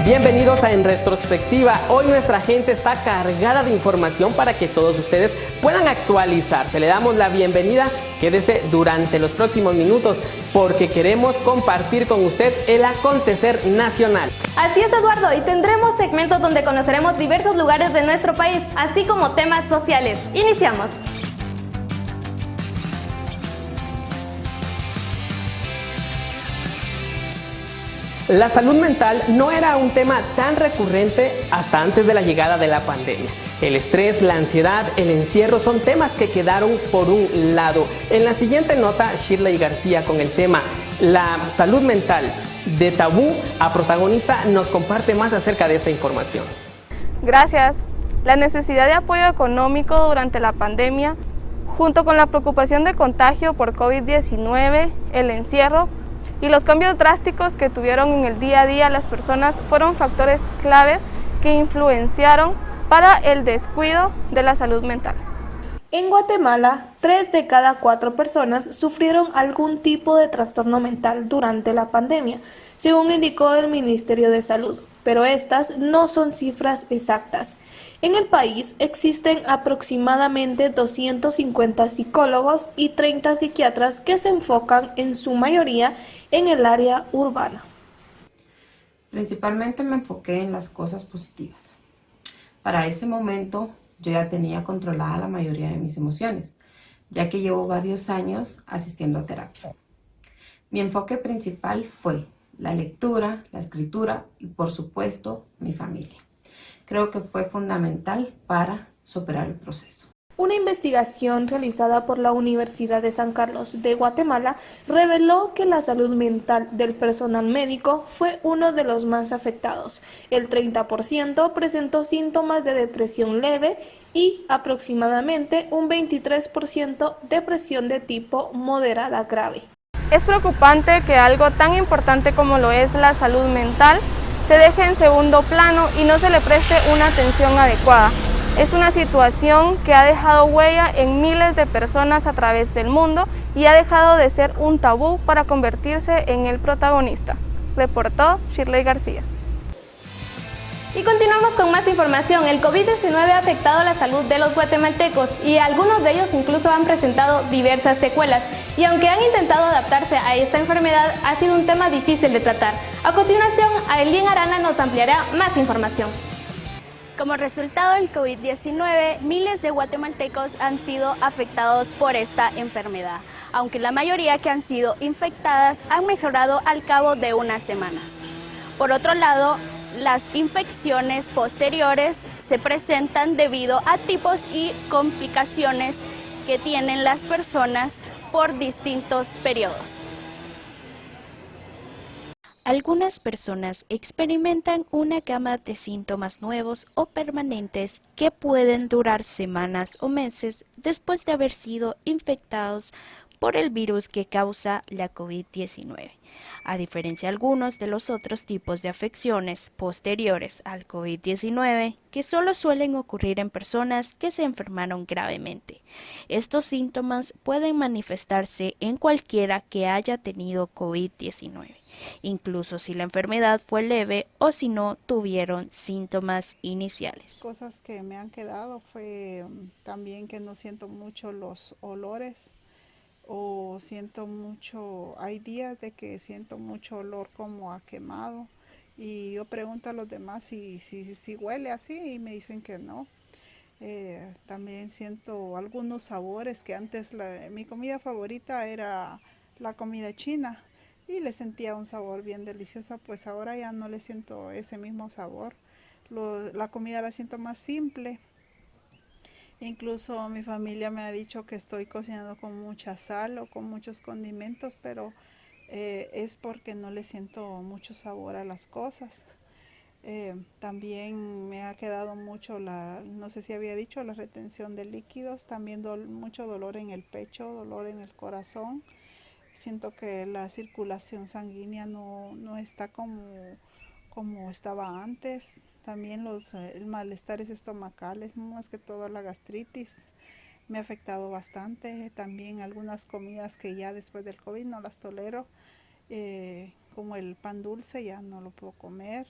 Bienvenidos a En Retrospectiva. Hoy nuestra gente está cargada de información para que todos ustedes puedan actualizarse. Le damos la bienvenida. Quédese durante los próximos minutos porque queremos compartir con usted el acontecer nacional. Así es, Eduardo, y tendremos segmentos donde conoceremos diversos lugares de nuestro país, así como temas sociales. Iniciamos. La salud mental no era un tema tan recurrente hasta antes de la llegada de la pandemia. El estrés, la ansiedad, el encierro son temas que quedaron por un lado. En la siguiente nota, Shirley García con el tema La salud mental de tabú a protagonista nos comparte más acerca de esta información. Gracias. La necesidad de apoyo económico durante la pandemia, junto con la preocupación de contagio por COVID-19, el encierro, y los cambios drásticos que tuvieron en el día a día las personas fueron factores claves que influenciaron para el descuido de la salud mental. En Guatemala, 3 de cada 4 personas sufrieron algún tipo de trastorno mental durante la pandemia, según indicó el Ministerio de Salud, pero estas no son cifras exactas. En el país existen aproximadamente 250 psicólogos y 30 psiquiatras que se enfocan en su mayoría en el área urbana. Principalmente me enfoqué en las cosas positivas. Para ese momento yo ya tenía controlada la mayoría de mis emociones, ya que llevo varios años asistiendo a terapia. Mi enfoque principal fue la lectura, la escritura y por supuesto mi familia. Creo que fue fundamental para superar el proceso. Una investigación realizada por la Universidad de San Carlos de Guatemala reveló que la salud mental del personal médico fue uno de los más afectados. El 30% presentó síntomas de depresión leve y aproximadamente un 23% depresión de tipo moderada grave. Es preocupante que algo tan importante como lo es la salud mental se deje en segundo plano y no se le preste una atención adecuada. Es una situación que ha dejado huella en miles de personas a través del mundo y ha dejado de ser un tabú para convertirse en el protagonista. Reportó Shirley García. Y continuamos con más información. El COVID-19 ha afectado la salud de los guatemaltecos y algunos de ellos incluso han presentado diversas secuelas. Y aunque han intentado adaptarse a esta enfermedad, ha sido un tema difícil de tratar. A continuación, Ailín Arana nos ampliará más información. Como resultado del COVID-19, miles de guatemaltecos han sido afectados por esta enfermedad, aunque la mayoría que han sido infectadas han mejorado al cabo de unas semanas. Por otro lado, las infecciones posteriores se presentan debido a tipos y complicaciones que tienen las personas por distintos periodos. Algunas personas experimentan una gama de síntomas nuevos o permanentes que pueden durar semanas o meses después de haber sido infectados por el virus que causa la COVID-19. A diferencia de algunos de los otros tipos de afecciones posteriores al COVID-19, que solo suelen ocurrir en personas que se enfermaron gravemente. Estos síntomas pueden manifestarse en cualquiera que haya tenido COVID-19, incluso si la enfermedad fue leve o si no tuvieron síntomas iniciales. Cosas que me han quedado fue también que no siento mucho los olores. O siento mucho, hay días de que siento mucho olor como a quemado y yo pregunto a los demás si huele así y me dicen que no. También siento algunos sabores que antes mi comida favorita era la comida china y le sentía un sabor bien delicioso, pues ahora ya no le siento ese mismo sabor. La comida la siento más simple. Incluso mi familia me ha dicho que estoy cocinando con mucha sal o con muchos condimentos, pero es porque no le siento mucho sabor a las cosas. También me ha quedado mucho no sé si había dicho, la retención de líquidos, también mucho dolor en el pecho, dolor en el corazón. Siento que la circulación sanguínea no está como estaba antes. También los malestares estomacales, más que todo la gastritis, me ha afectado bastante. También algunas comidas que ya después del COVID no las tolero, como el pan dulce ya no lo puedo comer.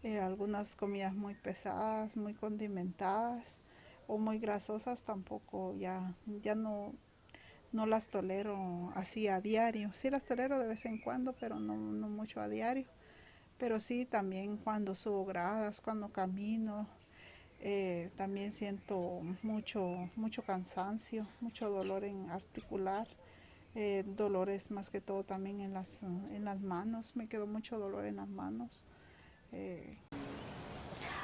algunas comidas muy pesadas, muy condimentadas o muy grasosas tampoco ya no las tolero así a diario. Sí las tolero de vez en cuando, pero no mucho a diario. Pero sí también cuando subo gradas, cuando camino, también siento mucho cansancio, mucho dolor en articular, dolores más que todo también en las manos, me quedó mucho dolor en las manos.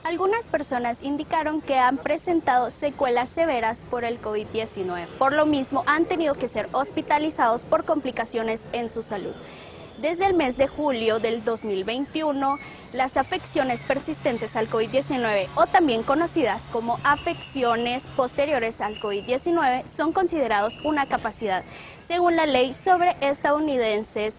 Algunas personas indicaron que han presentado secuelas severas por el COVID-19. Por lo mismo, han tenido que ser hospitalizados por complicaciones en su salud. Desde el mes de julio del 2021, las afecciones persistentes al COVID-19 o también conocidas como afecciones posteriores al COVID-19 son considerados una capacidad, según la ley sobre estadounidenses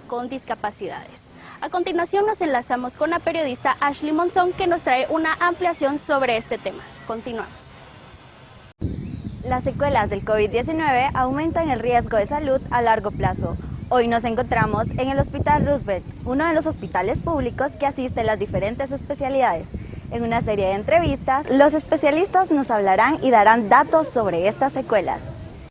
con discapacidades. A continuación nos enlazamos con la periodista Ashley Monzón, que nos trae una ampliación sobre este tema. Continuamos. Las secuelas del COVID-19 aumentan el riesgo de salud a largo plazo. Hoy nos encontramos en el Hospital Roosevelt, uno de los hospitales públicos que asiste a las diferentes especialidades. En una serie de entrevistas, los especialistas nos hablarán y darán datos sobre estas secuelas.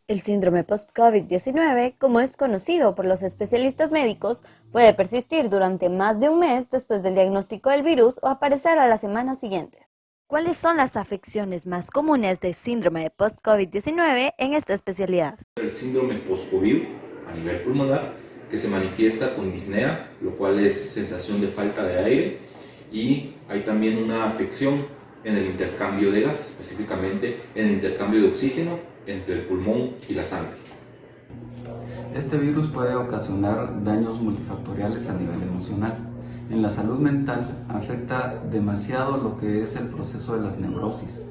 El síndrome post-COVID-19, como es conocido por los especialistas médicos, puede persistir durante más de un mes después del diagnóstico del virus o aparecer a las semanas siguientes. ¿Cuáles son las afecciones más comunes del síndrome post-COVID-19 en esta especialidad? El síndrome post-COVID a nivel pulmonar, que se manifiesta con disnea, lo cual es sensación de falta de aire, y hay también una afección en el intercambio de gas, específicamente en el intercambio de oxígeno entre el pulmón y la sangre. Este virus puede ocasionar daños multifactoriales a nivel emocional. En la salud mental afecta demasiado lo que es el proceso de las neurosis.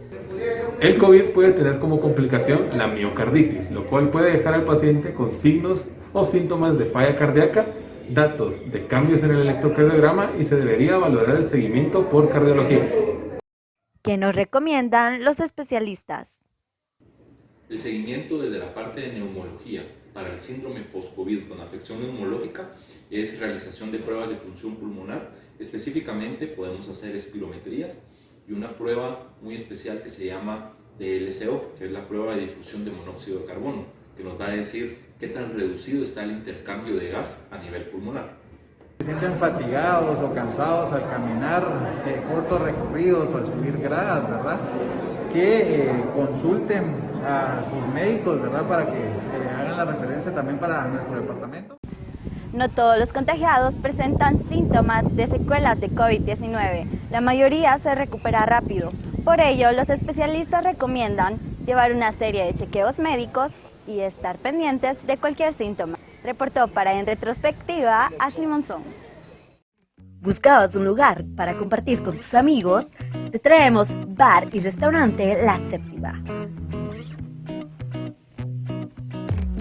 El COVID puede tener como complicación la miocarditis, lo cual puede dejar al paciente con signos o síntomas de falla cardíaca, datos de cambios en el electrocardiograma y se debería valorar el seguimiento por cardiología. ¿Qué nos recomiendan los especialistas? El seguimiento desde la parte de neumología para el síndrome post-COVID con afección neumológica es realización de pruebas de función pulmonar. Específicamente podemos hacer espirometrías y una prueba muy especial que se llama DLCO, que es la prueba de difusión de monóxido de carbono, que nos va a decir qué tan reducido está el intercambio de gas a nivel pulmonar. Se sienten fatigados o cansados al caminar cortos recorridos o al subir gradas, ¿verdad? Que consulten a sus médicos, ¿verdad? Para que hagan la referencia también para nuestro departamento. No todos los contagiados presentan síntomas de secuelas de COVID-19. La mayoría se recupera rápido. Por ello, los especialistas recomiendan llevar una serie de chequeos médicos y estar pendientes de cualquier síntoma. Reportó para En Retrospectiva, Ashley Monzón. ¿Buscabas un lugar para compartir con tus amigos? Te traemos Bar y Restaurante La Séptima.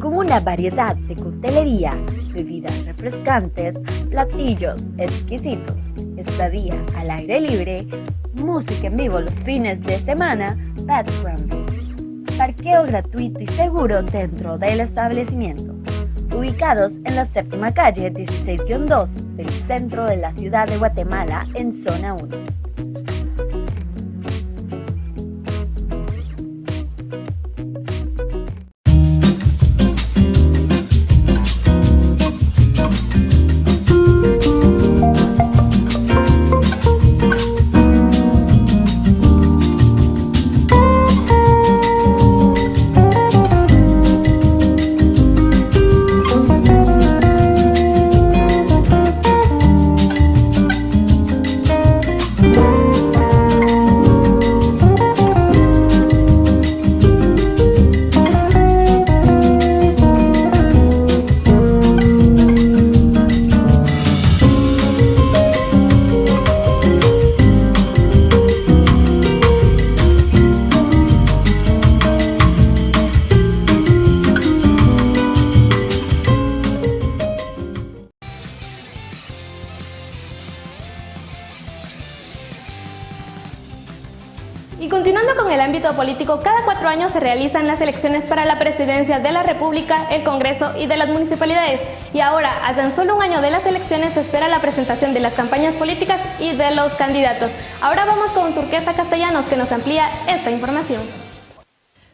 Con una variedad de coctelería, bebidas refrescantes, platillos exquisitos, estadía al aire libre, música en vivo los fines de semana, pet friendly, parqueo gratuito y seguro dentro del establecimiento. Ubicados en la séptima calle 16-2 del centro de la ciudad de Guatemala en zona 1. Y continuando con el ámbito político, cada 4 años se realizan las elecciones para la presidencia de la República, el Congreso y de las municipalidades. Y ahora, a tan solo un año de las elecciones, se espera la presentación de las campañas políticas y de los candidatos. Ahora vamos con Turquesa Castellanos, que nos amplía esta información.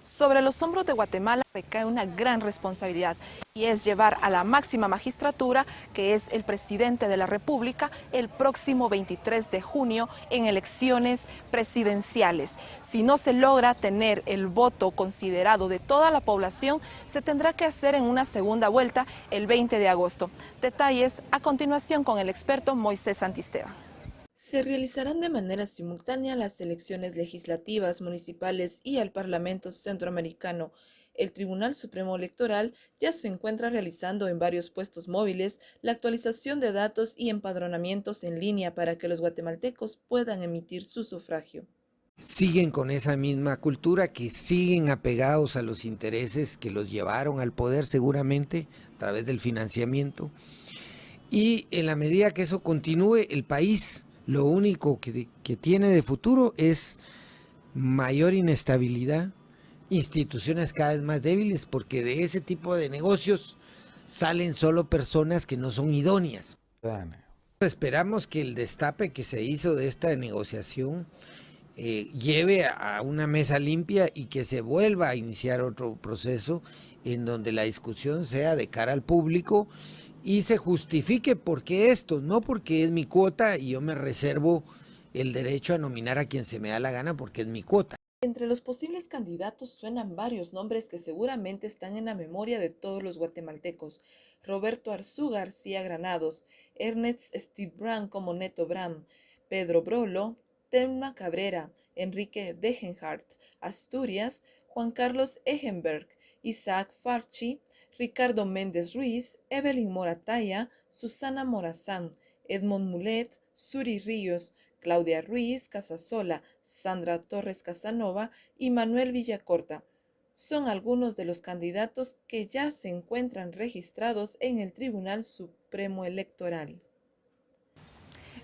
Sobre los hombros de Guatemala recae una gran responsabilidad y es llevar a la máxima magistratura, que es el presidente de la República, el próximo 23 de junio en elecciones presidenciales. Si no se logra tener el voto considerado de toda la población, se tendrá que hacer en una segunda vuelta el 20 de agosto. Detalles a continuación con el experto Moisés Santisteban. Se realizarán de manera simultánea las elecciones legislativas, municipales y al Parlamento Centroamericano. El Tribunal Supremo Electoral ya se encuentra realizando en varios puestos móviles la actualización de datos y empadronamientos en línea para que los guatemaltecos puedan emitir su sufragio. Siguen con esa misma cultura, que siguen apegados a los intereses que los llevaron al poder seguramente a través del financiamiento. Y en la medida que eso continúe, el país lo único que tiene de futuro es mayor inestabilidad, instituciones cada vez más débiles, porque de ese tipo de negocios salen solo personas que no son idóneas. Esperamos que el destape que se hizo de esta negociación lleve a una mesa limpia y que se vuelva a iniciar otro proceso en donde la discusión sea de cara al público y se justifique por qué esto, no porque es mi cuota y yo me reservo el derecho a nominar a quien se me da la gana porque es mi cuota. Entre los posibles candidatos suenan varios nombres que seguramente están en la memoria de todos los guatemaltecos. Roberto Arzú García Granados, Ernest Steve Brand como Neto Bram, Pedro Brolo, Telma Cabrera, Enrique Degenhardt, Asturias, Juan Carlos Egenberg, Isaac Farchi, Ricardo Méndez Ruiz, Evelyn Morataya, Susana Morazán, Edmond Mulet, Suri Ríos, Claudia Ruiz Casasola, Sandra Torres Casanova y Manuel Villacorta. Son algunos de los candidatos que ya se encuentran registrados en el Tribunal Supremo Electoral.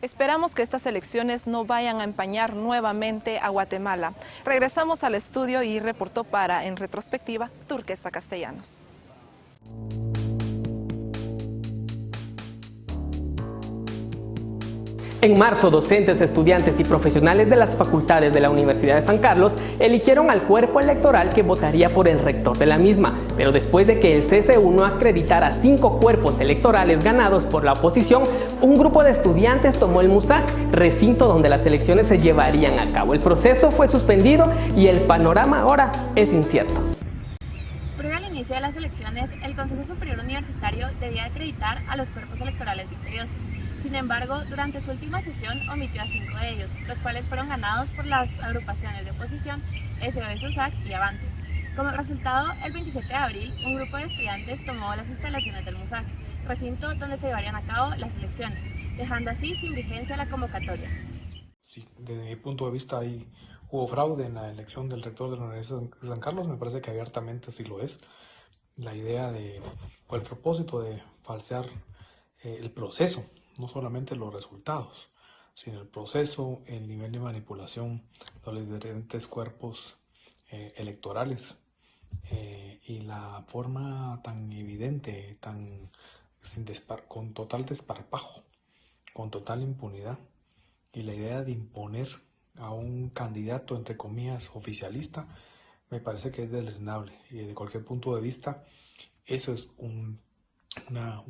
Esperamos que estas elecciones no vayan a empañar nuevamente a Guatemala. Regresamos al estudio y reportó para En Retrospectiva, Turquesa Castellanos. En marzo, docentes, estudiantes y profesionales de las facultades de la Universidad de San Carlos eligieron al cuerpo electoral que votaría por el rector de la misma, pero después de que el CCU no acreditara 5 cuerpos electorales ganados por la oposición, un grupo de estudiantes tomó el MUSAC, recinto donde las elecciones se llevarían a cabo. El proceso fue suspendido y el panorama ahora es incierto. Previo al inicio de las elecciones, el Consejo Superior Universitario debía acreditar a los cuerpos electorales victoriosos. Sin embargo, durante su última sesión omitió a 5 de ellos, los cuales fueron ganados por las agrupaciones de oposición SOS USAC y Avante. Como resultado, el 27 de abril, un grupo de estudiantes tomó las instalaciones del MUSAC, recinto donde se llevarían a cabo las elecciones, dejando así sin vigencia la convocatoria. Sí, desde mi punto de vista hubo fraude en la elección del rector de la Universidad de San Carlos, me parece que abiertamente sí lo es. La idea o el propósito de falsear el proceso, no solamente los resultados, sino el proceso, el nivel de manipulación de los diferentes cuerpos electorales y la forma tan evidente, con total desparpajo, con total impunidad, y la idea de imponer a un candidato, entre comillas, oficialista, me parece que es deleznable. Y desde cualquier punto de vista, eso es un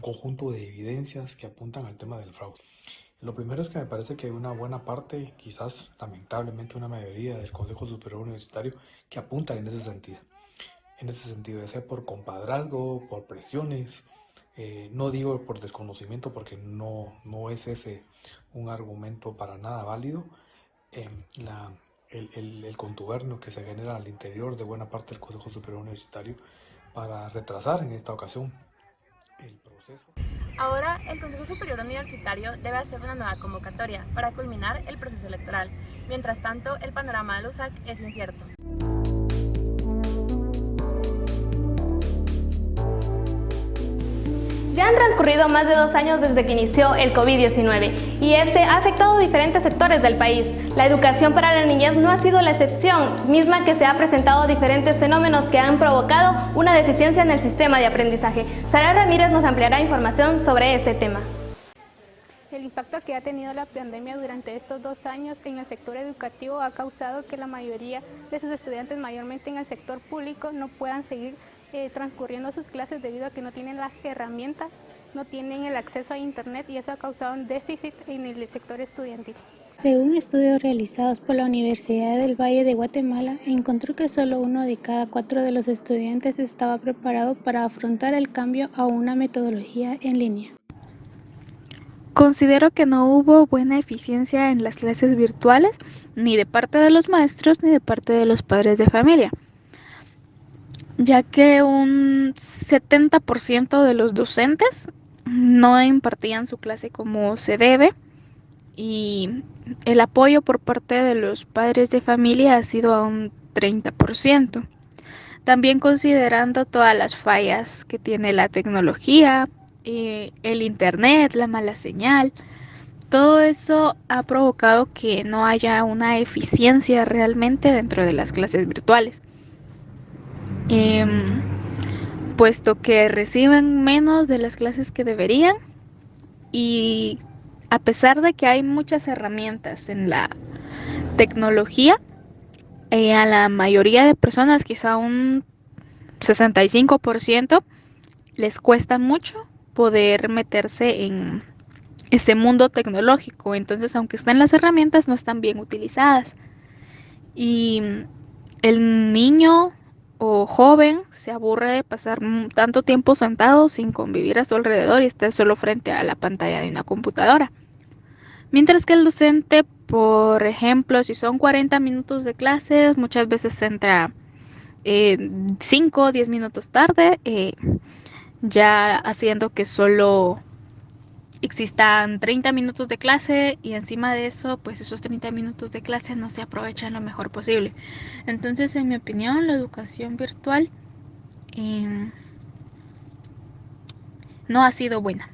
conjunto de evidencias que apuntan al tema del fraude. Lo primero es que me parece que hay una buena parte, quizás lamentablemente una mayoría del Consejo Superior Universitario, que apunta en ese sentido. Ya sea por compadrazgo, por presiones, no digo por desconocimiento porque no es ese un argumento para nada válido. El contubernio que se genera al interior de buena parte del Consejo Superior Universitario para retrasar en esta ocasión el proceso. Ahora, el Consejo Superior Universitario debe hacer una nueva convocatoria para culminar el proceso electoral. Mientras tanto, el panorama del USAC es incierto. Ya han transcurrido más de 2 años desde que inició el COVID-19 y este ha afectado diferentes sectores del país. La educación para la niñez no ha sido la excepción, misma que se ha presentado diferentes fenómenos que han provocado una deficiencia en el sistema de aprendizaje. Sara Ramírez nos ampliará información sobre este tema. El impacto que ha tenido la pandemia durante estos 2 años en el sector educativo ha causado que la mayoría de sus estudiantes, mayormente en el sector público, no puedan seguir transcurriendo sus clases debido a que no tienen las herramientas, no tienen el acceso a internet y eso ha causado un déficit en el sector estudiantil. Según estudios realizados por la Universidad del Valle de Guatemala, encontró que solo 1 de cada 4 de los estudiantes estaba preparado para afrontar el cambio a una metodología en línea. Considero que no hubo buena eficiencia en las clases virtuales, ni de parte de los maestros ni de parte de los padres de familia, ya que un 70% de los docentes no impartían su clase como se debe y el apoyo por parte de los padres de familia ha sido a un 30%. También considerando todas las fallas que tiene la tecnología, el internet, la mala señal, todo eso ha provocado que no haya una eficiencia realmente dentro de las clases virtuales. Puesto que reciben menos de las clases que deberían y a pesar de que hay muchas herramientas en la tecnología, a la mayoría de personas, quizá un 65%, les cuesta mucho poder meterse en ese mundo tecnológico. Entonces, aunque están las herramientas, no están bien utilizadas. Y el niño o joven se aburre de pasar tanto tiempo sentado sin convivir a su alrededor y estar solo frente a la pantalla de una computadora. Mientras que el docente, por ejemplo, si son 40 minutos de clases, muchas veces entra 5 o 10 minutos tarde, ya haciendo que solo existan 30 minutos de clase y encima de eso, pues esos 30 minutos de clase no se aprovechan lo mejor posible. Entonces, en mi opinión, la educación virtual no ha sido buena.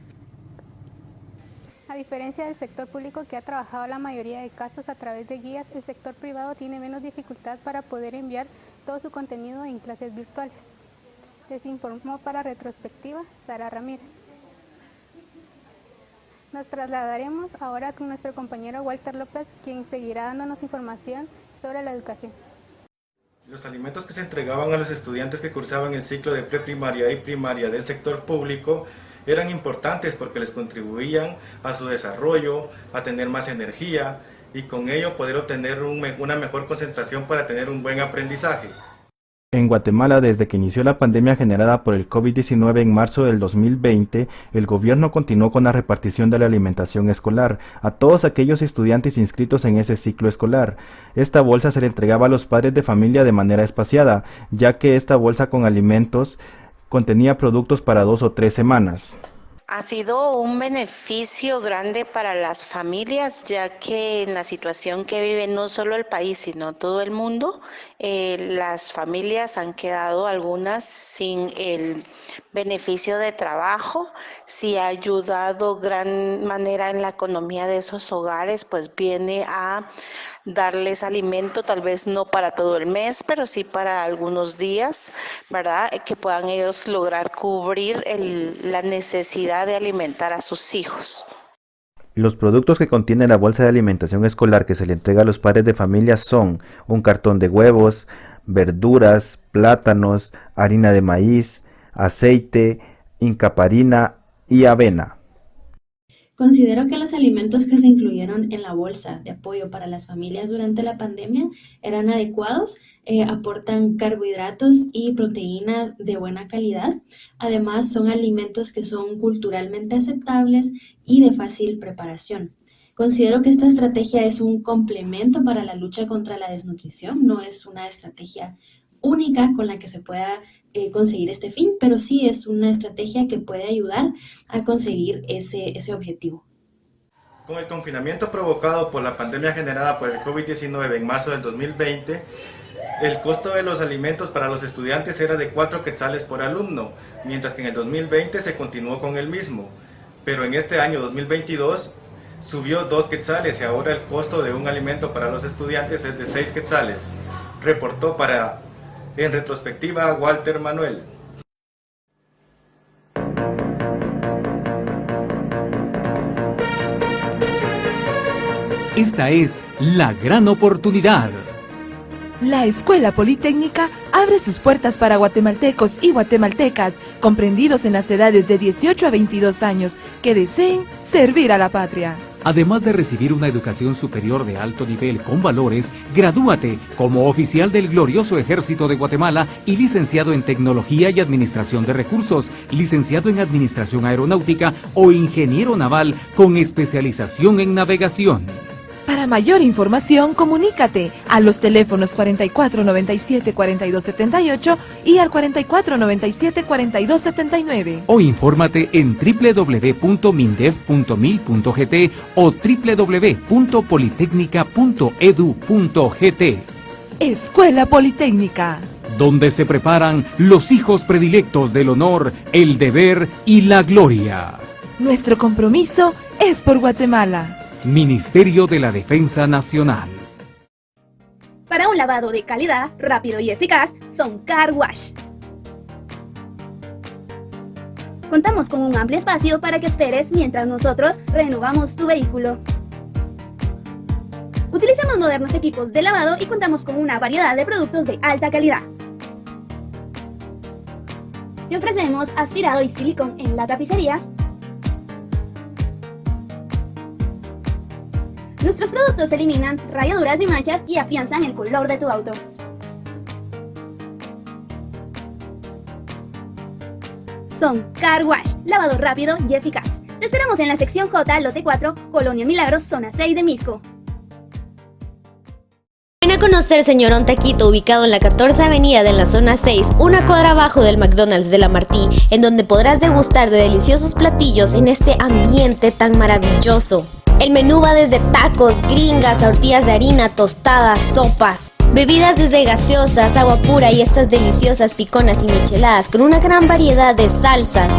A diferencia del sector público que ha trabajado la mayoría de casos a través de guías, el sector privado tiene menos dificultad para poder enviar todo su contenido en clases virtuales. Les informó para Retrospectiva Sara Ramírez. Nos trasladaremos ahora con nuestro compañero Walter López, quien seguirá dándonos información sobre la educación. Los alimentos que se entregaban a los estudiantes que cursaban el ciclo de preprimaria y primaria del sector público eran importantes porque les contribuían a su desarrollo, a tener más energía y con ello poder obtener una mejor concentración para tener un buen aprendizaje. En Guatemala, desde que inició la pandemia generada por el COVID-19 en marzo del 2020, el gobierno continuó con la repartición de la alimentación escolar a todos aquellos estudiantes inscritos en ese ciclo escolar. Esta bolsa se le entregaba a los padres de familia de manera espaciada, ya que esta bolsa con alimentos contenía productos para 2 o 3 semanas. Ha sido un beneficio grande para las familias, ya que en la situación que vive no solo el país, sino todo el mundo, las familias han quedado algunas sin el beneficio de trabajo. Sí ha ayudado gran manera en la economía de esos hogares, pues viene a darles alimento, tal vez no para todo el mes, pero sí para algunos días, ¿verdad? Que puedan ellos lograr cubrir la necesidad de alimentar a sus hijos. Los productos que contiene la bolsa de alimentación escolar que se le entrega a los padres de familia son un cartón de huevos, verduras, plátanos, harina de maíz, aceite, incaparina y avena. Considero que los alimentos que se incluyeron en la bolsa de apoyo para las familias durante la pandemia eran adecuados, aportan carbohidratos y proteínas de buena calidad. Además, son alimentos que son culturalmente aceptables y de fácil preparación. Considero que esta estrategia es un complemento para la lucha contra la desnutrición, no es una estrategia única con la que se pueda conseguir este fin, pero sí es una estrategia que puede ayudar a conseguir ese objetivo. Con el confinamiento provocado por la pandemia generada por el COVID-19 en marzo del 2020, El costo de los alimentos para los estudiantes era de 4 quetzales por alumno, mientras que en el 2020 se continuó con el mismo. Pero en este año 2022 subió 2 quetzales y ahora el costo de un alimento para los estudiantes es de 6 quetzales. Reportó para En Retrospectiva Walter Manuel. Esta es la gran oportunidad. La Escuela Politécnica abre sus puertas para guatemaltecos y guatemaltecas comprendidos en las edades de 18 a 22 años que deseen servir a la patria. Además de recibir una educación superior de alto nivel con valores, gradúate como oficial del glorioso Ejército de Guatemala y licenciado en Tecnología y Administración de Recursos, licenciado en Administración Aeronáutica o ingeniero naval con especialización en navegación. Para mayor información, comunícate a los teléfonos 4497-4278 y al 4497-4279. O infórmate en www.mindef.mil.gt o www.politecnica.edu.gt. Escuela Politécnica, donde se preparan los hijos predilectos del honor, el deber y la gloria. Nuestro compromiso es por Guatemala. Ministerio de la Defensa Nacional. Para un lavado de calidad, rápido y eficaz, son Car Wash. Contamos con un amplio espacio para que esperes mientras nosotros renovamos tu vehículo. Utilizamos modernos equipos de lavado y contamos con una variedad de productos de alta calidad. Te ofrecemos aspirado y silicón en la tapicería. Nuestros productos eliminan rayaduras y manchas y afianzan el color de tu auto. Son Car Wash, lavado rápido y eficaz. Te esperamos en la sección J, lote 4, Colonia Milagros, zona 6 de Misco. Ven a conocer Señorón Taquito, ubicado en la 14 Avenida de la zona 6, una cuadra abajo del McDonald's de La Martí, en donde podrás degustar de deliciosos platillos en este ambiente tan maravilloso. El menú va desde tacos, gringas, tortillas de harina, tostadas, sopas, bebidas desde gaseosas, agua pura y estas deliciosas piconas y micheladas con una gran variedad de salsas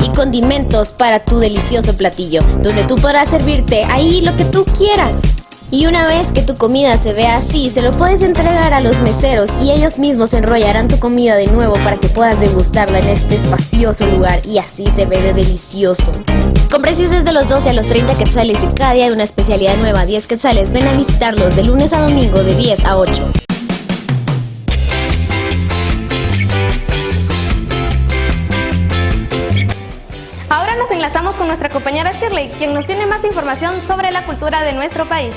y condimentos para tu delicioso platillo, donde tú podrás servirte ahí lo que tú quieras. Y una vez que tu comida se vea así, se lo puedes entregar a los meseros y ellos mismos enrollarán tu comida de nuevo para que puedas degustarla en este espacioso lugar y así se ve de delicioso. Con precios desde los 12 a los 30 quetzales y cada día hay una especialidad nueva, 10 quetzales. Ven a visitarlos de lunes a domingo de 10 a 8. Ahora nos enlazamos con nuestra compañera Shirley, quien nos tiene más información sobre la cultura de nuestro país.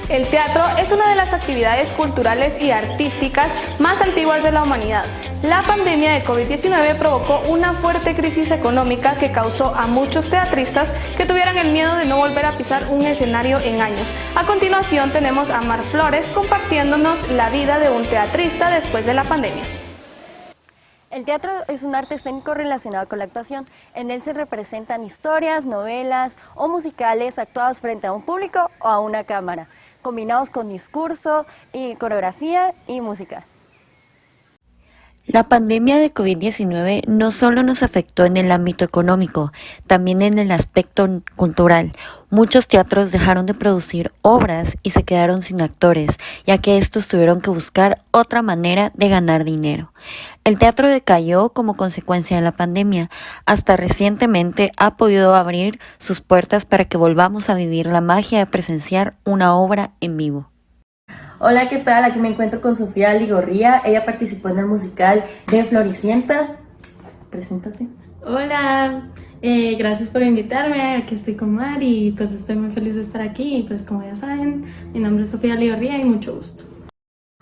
El teatro es una de las actividades culturales y artísticas más antiguas de la humanidad. La pandemia de COVID-19 provocó una fuerte crisis económica que causó a muchos teatristas que tuvieran el miedo de no volver a pisar un escenario en años. A continuación tenemos a Mar Flores compartiéndonos la vida de un teatrista después de la pandemia. El teatro es un arte escénico relacionado con la actuación. En él se representan historias, novelas o musicales actuados frente a un público o a una cámara, combinados con discurso, y coreografía y música. La pandemia de COVID-19 no solo nos afectó en el ámbito económico, también en el aspecto cultural. Muchos teatros dejaron de producir obras y se quedaron sin actores, ya que estos tuvieron que buscar otra manera de ganar dinero. El teatro decayó como consecuencia de la pandemia. Hasta recientemente ha podido abrir sus puertas para que volvamos a vivir la magia de presenciar una obra en vivo. Hola, ¿qué tal? Aquí me encuentro con Sofía Ligorría. Ella participó en el musical de Floricienta. Preséntate. Hola, gracias por invitarme. Aquí estoy con Mar y pues estoy muy feliz de estar aquí. Y pues como ya saben, mi nombre es Sofía Ligorría y mucho gusto.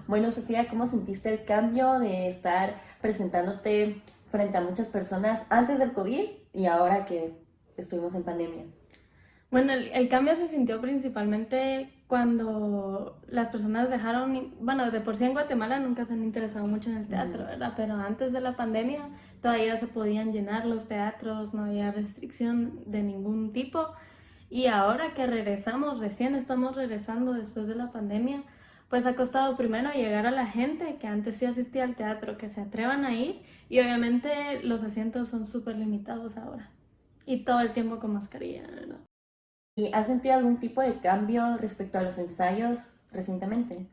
Bueno, Sofía, ¿cómo sentiste el cambio de estar presentándote frente a muchas personas antes del COVID y ahora que estuvimos en pandemia? Bueno, el cambio se sintió principalmente cuando las personas dejaron, bueno, de por sí en Guatemala nunca se han interesado mucho en el teatro, ¿verdad? Pero antes de la pandemia todavía se podían llenar los teatros, no había restricción de ningún tipo. Y ahora que regresamos, recién estamos regresando después de la pandemia, pues ha costado primero llegar a la gente que antes sí asistía al teatro, que se atrevan a ir, y obviamente los asientos son súper limitados ahora y todo el tiempo con mascarilla, ¿verdad? ¿Y has sentido algún tipo de cambio respecto a los ensayos recientemente?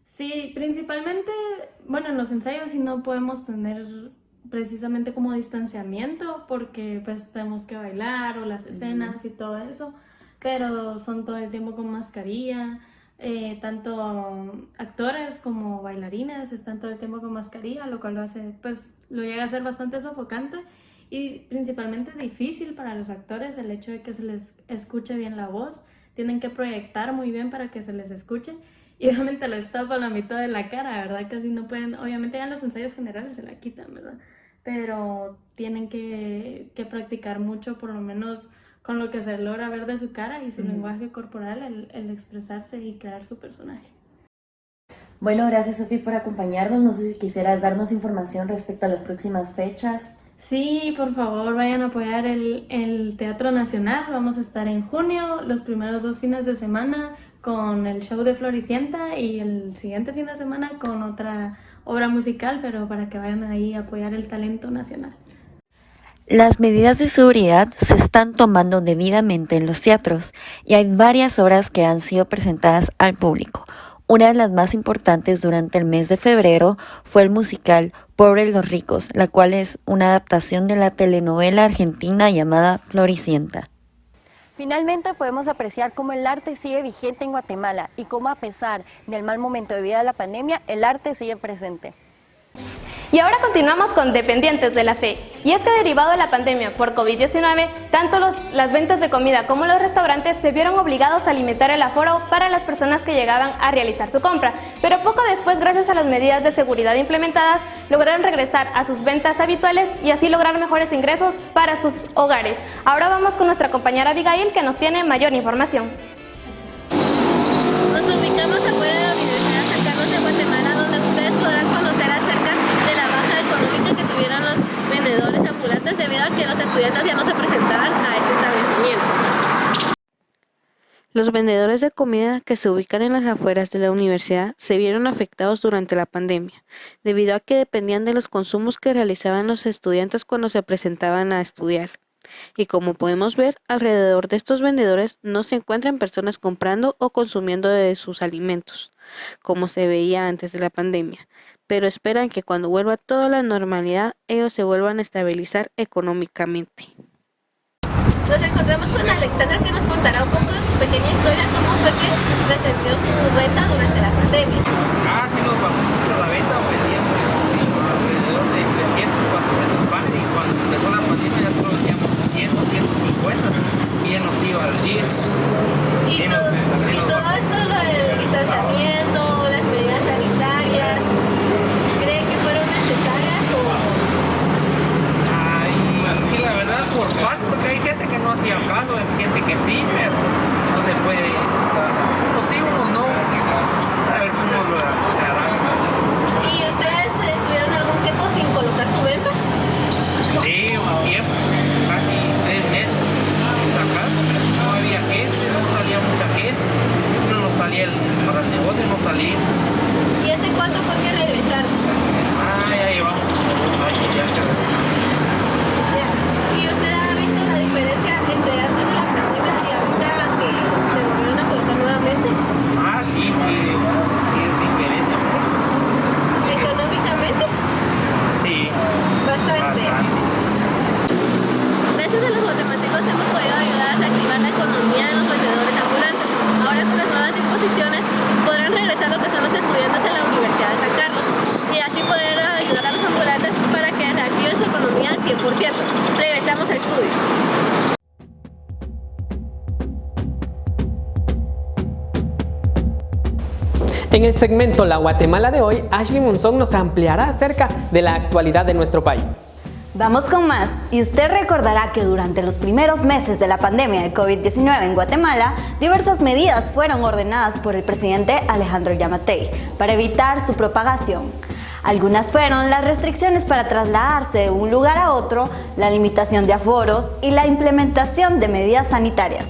Sí, principalmente, bueno, en los ensayos sí no podemos tener precisamente como distanciamiento porque pues tenemos que bailar o las escenas y todo eso, pero son todo el tiempo con mascarilla. Tanto actores como bailarines están todo el tiempo con mascarilla, lo cual lo llega a ser bastante sofocante y principalmente difícil para los actores el hecho de que se les escuche bien la voz. Tienen que proyectar muy bien para que se les escuche y obviamente les tapa la mitad de la cara, ¿verdad? Casi no pueden, obviamente ya en los ensayos generales se la quitan, ¿verdad? Pero tienen que practicar mucho, por lo menos con lo que se logra ver de su cara y su lenguaje corporal, el expresarse y crear su personaje. Bueno, gracias Sofía por acompañarnos. No sé si quisieras darnos información respecto a las próximas fechas. Sí, por favor, vayan a apoyar el Teatro Nacional. Vamos a estar en junio, los primeros 2 fines de semana, con el show de Floricienta y el siguiente fin de semana con otra obra musical, pero para que vayan ahí a apoyar el talento nacional. Las medidas de seguridad se están tomando debidamente en los teatros y hay varias obras que han sido presentadas al público. Una de las más importantes durante el mes de febrero fue el musical Pobres los ricos, la cual es una adaptación de la telenovela argentina llamada Floricienta. Finalmente podemos apreciar cómo el arte sigue vigente en Guatemala y cómo a pesar del mal momento debido a la pandemia, el arte sigue presente. Y ahora continuamos con Dependientes de la Fe. Y es que derivado de la pandemia por COVID-19, tanto las ventas de comida como los restaurantes se vieron obligados a limitar el aforo para las personas que llegaban a realizar su compra. Pero poco después, gracias a las medidas de seguridad implementadas, lograron regresar a sus ventas habituales y así lograr mejores ingresos para sus hogares. Ahora vamos con nuestra compañera Abigail, que nos tiene mayor información. Nos ubicamos afuera de la Universidad San Carlos de Guatemala, donde ustedes podrán conocer acerca de la baja económica que tuvieron los vendedores ambulantes debido a que los estudiantes ya no se presentaban a este establecimiento. Los vendedores de comida que se ubican en las afueras de la universidad se vieron afectados durante la pandemia, debido a que dependían de los consumos que realizaban los estudiantes cuando se presentaban a estudiar. Y como podemos ver, alrededor de estos vendedores no se encuentran personas comprando o consumiendo de sus alimentos, como se veía antes de la pandemia, pero esperan que cuando vuelva toda la normalidad, ellos se vuelvan a estabilizar económicamente. Nos encontramos con Alexander, que nos contará un poco de su pequeña historia, cómo fue que descendió su renta durante la pandemia. Sí nos bajó mucho la venta, vendíamos alrededor de 300, 400 panes y cuando empezó la pandemia ya solo vendíamos 100, 150, y ya nos iba al día. Y todo esto, lo del distanciamiento, las medidas sanitarias, ¿cree que fueron necesarias o...? Sí, la verdad, por parte, porque hay gente que no hacía caso, hay gente que sí, pero no se puede, o sí uno no, saber cómo lo harán. ¿Y ustedes estuvieron algún tiempo sin colocar su venta? Sí, un tiempo, casi 3 meses sin sacar, no había gente, no salía mucha gente, no salía para el negocio, no salía. ¿Y hace cuánto fue que regresaron? Ya llevamos como 2 años ya que regresamos. ¿Y usted ha visto la diferencia entre antes de la pandemia y ahorita que se volvieron a colocar nuevamente? Sí, es diferente. ¿Económicamente? Sí. Bastante. Gracias a los guatemaltecos hemos podido ayudar a reactivar la economía de los vendedores ambulantes. Ahora con las nuevas disposiciones podrán regresar lo que son los estudiantes en la Universidad de San Carlos y así poder ayudar a los ambulantes para que reactiven su economía al 100%. Regresamos a estudios. En el segmento La Guatemala de hoy, Ashley Monzón nos ampliará acerca de la actualidad de nuestro país. Vamos con más, y usted recordará que durante los primeros meses de la pandemia de COVID-19 en Guatemala, diversas medidas fueron ordenadas por el presidente Alejandro Yamatei para evitar su propagación. Algunas fueron las restricciones para trasladarse de un lugar a otro, la limitación de aforos y la implementación de medidas sanitarias.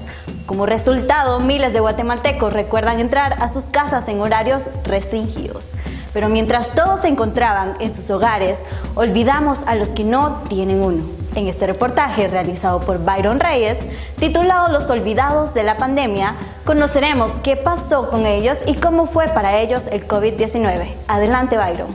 Como resultado, miles de guatemaltecos recuerdan entrar a sus casas en horarios restringidos. Pero mientras todos se encontraban en sus hogares, olvidamos a los que no tienen uno. En este reportaje realizado por Byron Reyes, titulado Los olvidados de la pandemia, conoceremos qué pasó con ellos y cómo fue para ellos el COVID-19. Adelante, Byron.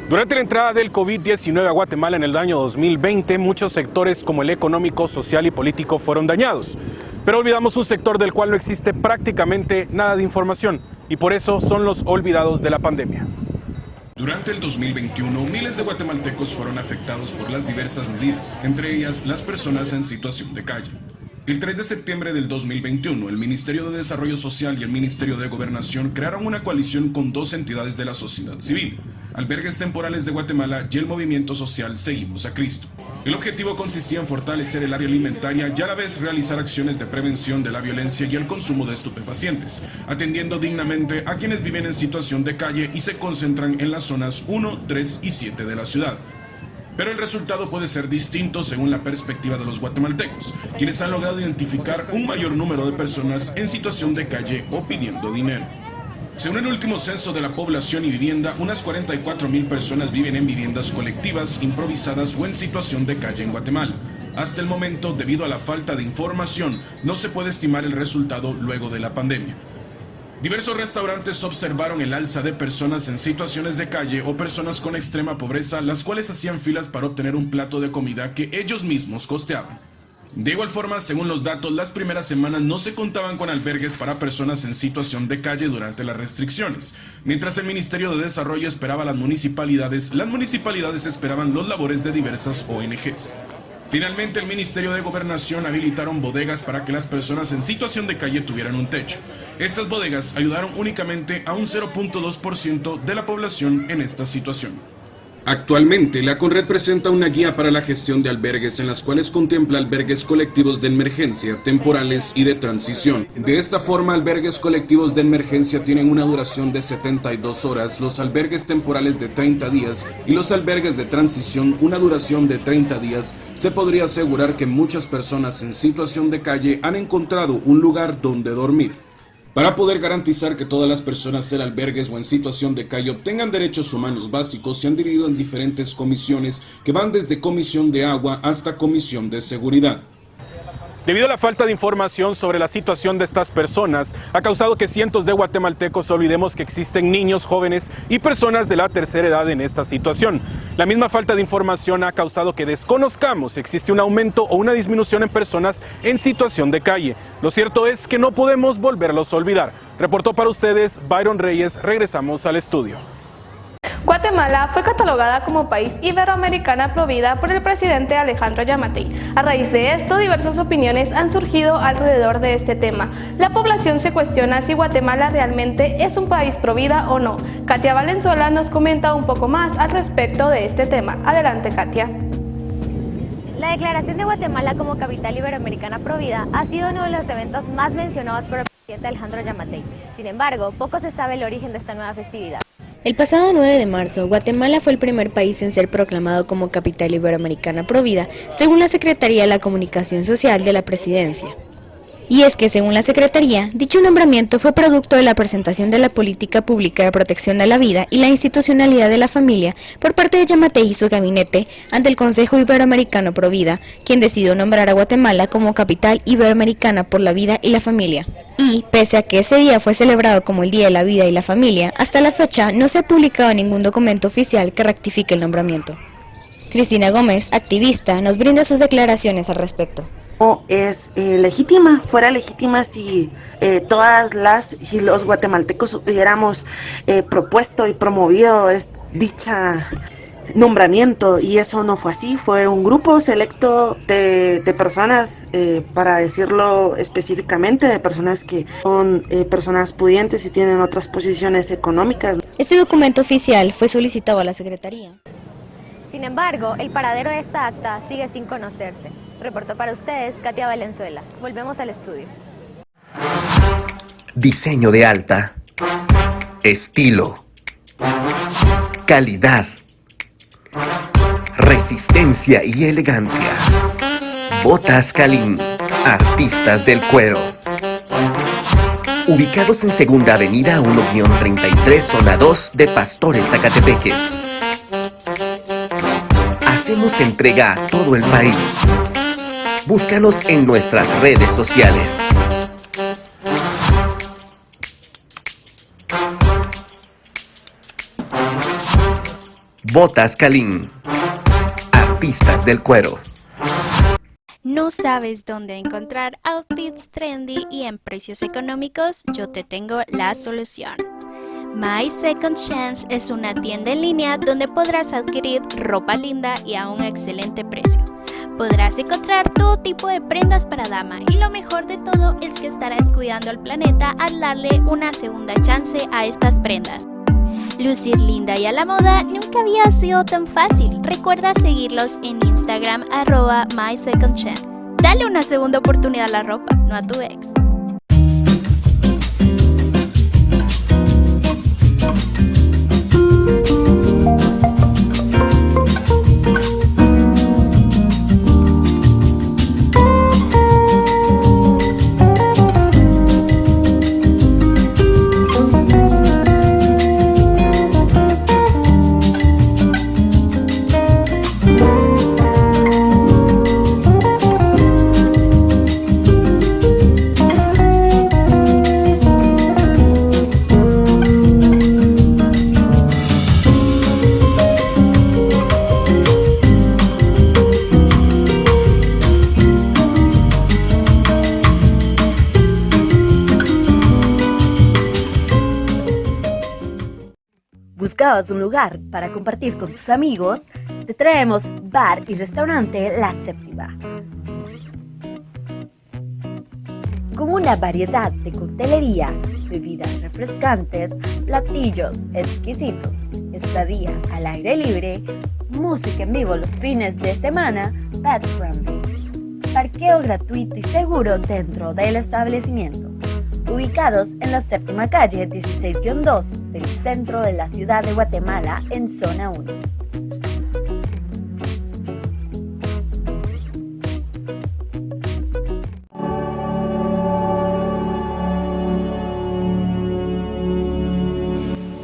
Durante la entrada del COVID-19 a Guatemala en el año 2020, muchos sectores como el económico, social y político fueron dañados. Pero olvidamos un sector del cual no existe prácticamente nada de información y por eso son los olvidados de la pandemia. Durante el 2021, miles de guatemaltecos fueron afectados por las diversas medidas, entre ellas las personas en situación de calle. El 3 de septiembre del 2021, el Ministerio de Desarrollo Social y el Ministerio de Gobernación crearon una coalición con dos entidades de la sociedad civil, Albergues Temporales de Guatemala y el movimiento social Seguimos a Cristo. El objetivo consistía en fortalecer el área alimentaria y a la vez realizar acciones de prevención de la violencia y el consumo de estupefacientes, atendiendo dignamente a quienes viven en situación de calle y se concentran en las zonas 1, 3 y 7 de la ciudad. Pero el resultado puede ser distinto según la perspectiva de los guatemaltecos, quienes han logrado identificar un mayor número de personas en situación de calle o pidiendo dinero. Según el último censo de la población y vivienda, unas 44,000 personas viven en viviendas colectivas, improvisadas o en situación de calle en Guatemala. Hasta el momento, debido a la falta de información, no se puede estimar el resultado luego de la pandemia. Diversos restaurantes observaron el alza de personas en situaciones de calle o personas con extrema pobreza, las cuales hacían filas para obtener un plato de comida que ellos mismos costeaban. De igual forma, según los datos, las primeras semanas no se contaban con albergues para personas en situación de calle durante las restricciones. Mientras el Ministerio de Desarrollo esperaba a las municipalidades esperaban los labores de diversas ONGs. Finalmente, el Ministerio de Gobernación habilitaron bodegas para que las personas en situación de calle tuvieran un techo. Estas bodegas ayudaron únicamente a un 0.2% de la población en esta situación. Actualmente, la Conred presenta una guía para la gestión de albergues en las cuales contempla albergues colectivos de emergencia, temporales y de transición. De esta forma, albergues colectivos de emergencia tienen una duración de 72 horas, los albergues temporales de 30 días y los albergues de transición una duración de 30 días. Se podría asegurar que muchas personas en situación de calle han encontrado un lugar donde dormir. Para poder garantizar que todas las personas en albergues o en situación de calle obtengan derechos humanos básicos, se han dividido en diferentes comisiones que van desde comisión de agua hasta comisión de seguridad. Debido a la falta de información sobre la situación de estas personas, ha causado que cientos de guatemaltecos olvidemos que existen niños, jóvenes y personas de la tercera edad en esta situación. La misma falta de información ha causado que desconozcamos si existe un aumento o una disminución en personas en situación de calle. Lo cierto es que no podemos volverlos a olvidar. Reportó para ustedes Byron Reyes. Regresamos al estudio. Guatemala fue catalogada como país iberoamericana provida por el presidente Alejandro Yamatei. A raíz de esto, diversas opiniones han surgido alrededor de este tema. La población se cuestiona si Guatemala realmente es un país provida o no. Katia Valenzuela nos comenta un poco más al respecto de este tema. Adelante, Katia. La declaración de Guatemala como capital iberoamericana provida ha sido uno de los eventos más mencionados por el presidente Alejandro Yamatei. Sin embargo, poco se sabe el origen de esta nueva festividad. El pasado 9 de marzo, Guatemala fue el primer país en ser proclamado como capital iberoamericana provida, según la Secretaría de la Comunicación Social de la Presidencia. Y es que, según la Secretaría, dicho nombramiento fue producto de la presentación de la política pública de protección de la vida y la institucionalidad de la familia por parte de Yamatei y su gabinete ante el Consejo Iberoamericano Provida, quien decidió nombrar a Guatemala como capital iberoamericana por la vida y la familia. Y, pese a que ese día fue celebrado como el Día de la Vida y la Familia, hasta la fecha no se ha publicado ningún documento oficial que rectifique el nombramiento. Cristina Gómez, activista, nos brinda sus declaraciones al respecto. Es legítima, fuera legítima si todas las y los guatemaltecos hubiéramos propuesto y promovido dicha nombramiento, y eso no fue así. Fue un grupo selecto de personas, para decirlo específicamente, de personas que son personas pudientes y tienen otras posiciones económicas. Este documento oficial fue solicitado a la Secretaría. Sin embargo, el paradero de esta acta sigue sin conocerse. Reportó para ustedes Katia Valenzuela. Volvemos al estudio. Diseño de alta. Estilo. Calidad. Resistencia y elegancia. Botas Calín. Artistas del cuero. Ubicados en Segunda Avenida 1-33, Zona 2 de Pastores, Zacatepeques. Hacemos entrega a todo el país. Búscanos en nuestras redes sociales. Botas Calín. Artistas del cuero. ¿No sabes dónde encontrar outfits trendy y en precios económicos? Yo te tengo la solución. My Second Chance es una tienda en línea donde podrás adquirir ropa linda y a un excelente precio. Podrás encontrar todo tipo de prendas para dama y lo mejor de todo es que estarás cuidando al planeta al darle una segunda chance a estas prendas. Lucir linda y a la moda nunca había sido tan fácil. Recuerda seguirlos en Instagram @MySecondChance. Dale una segunda oportunidad a la ropa, no a tu ex. ¿Buscabas un lugar para compartir con tus amigos? Te traemos Bar y Restaurante La Séptima. Con una variedad de coctelería, bebidas refrescantes, platillos exquisitos, estadía al aire libre, música en vivo los fines de semana, pet friendly. Parqueo gratuito y seguro dentro del establecimiento. Ubicados en la séptima calle 16-2 del centro de la ciudad de Guatemala en zona 1.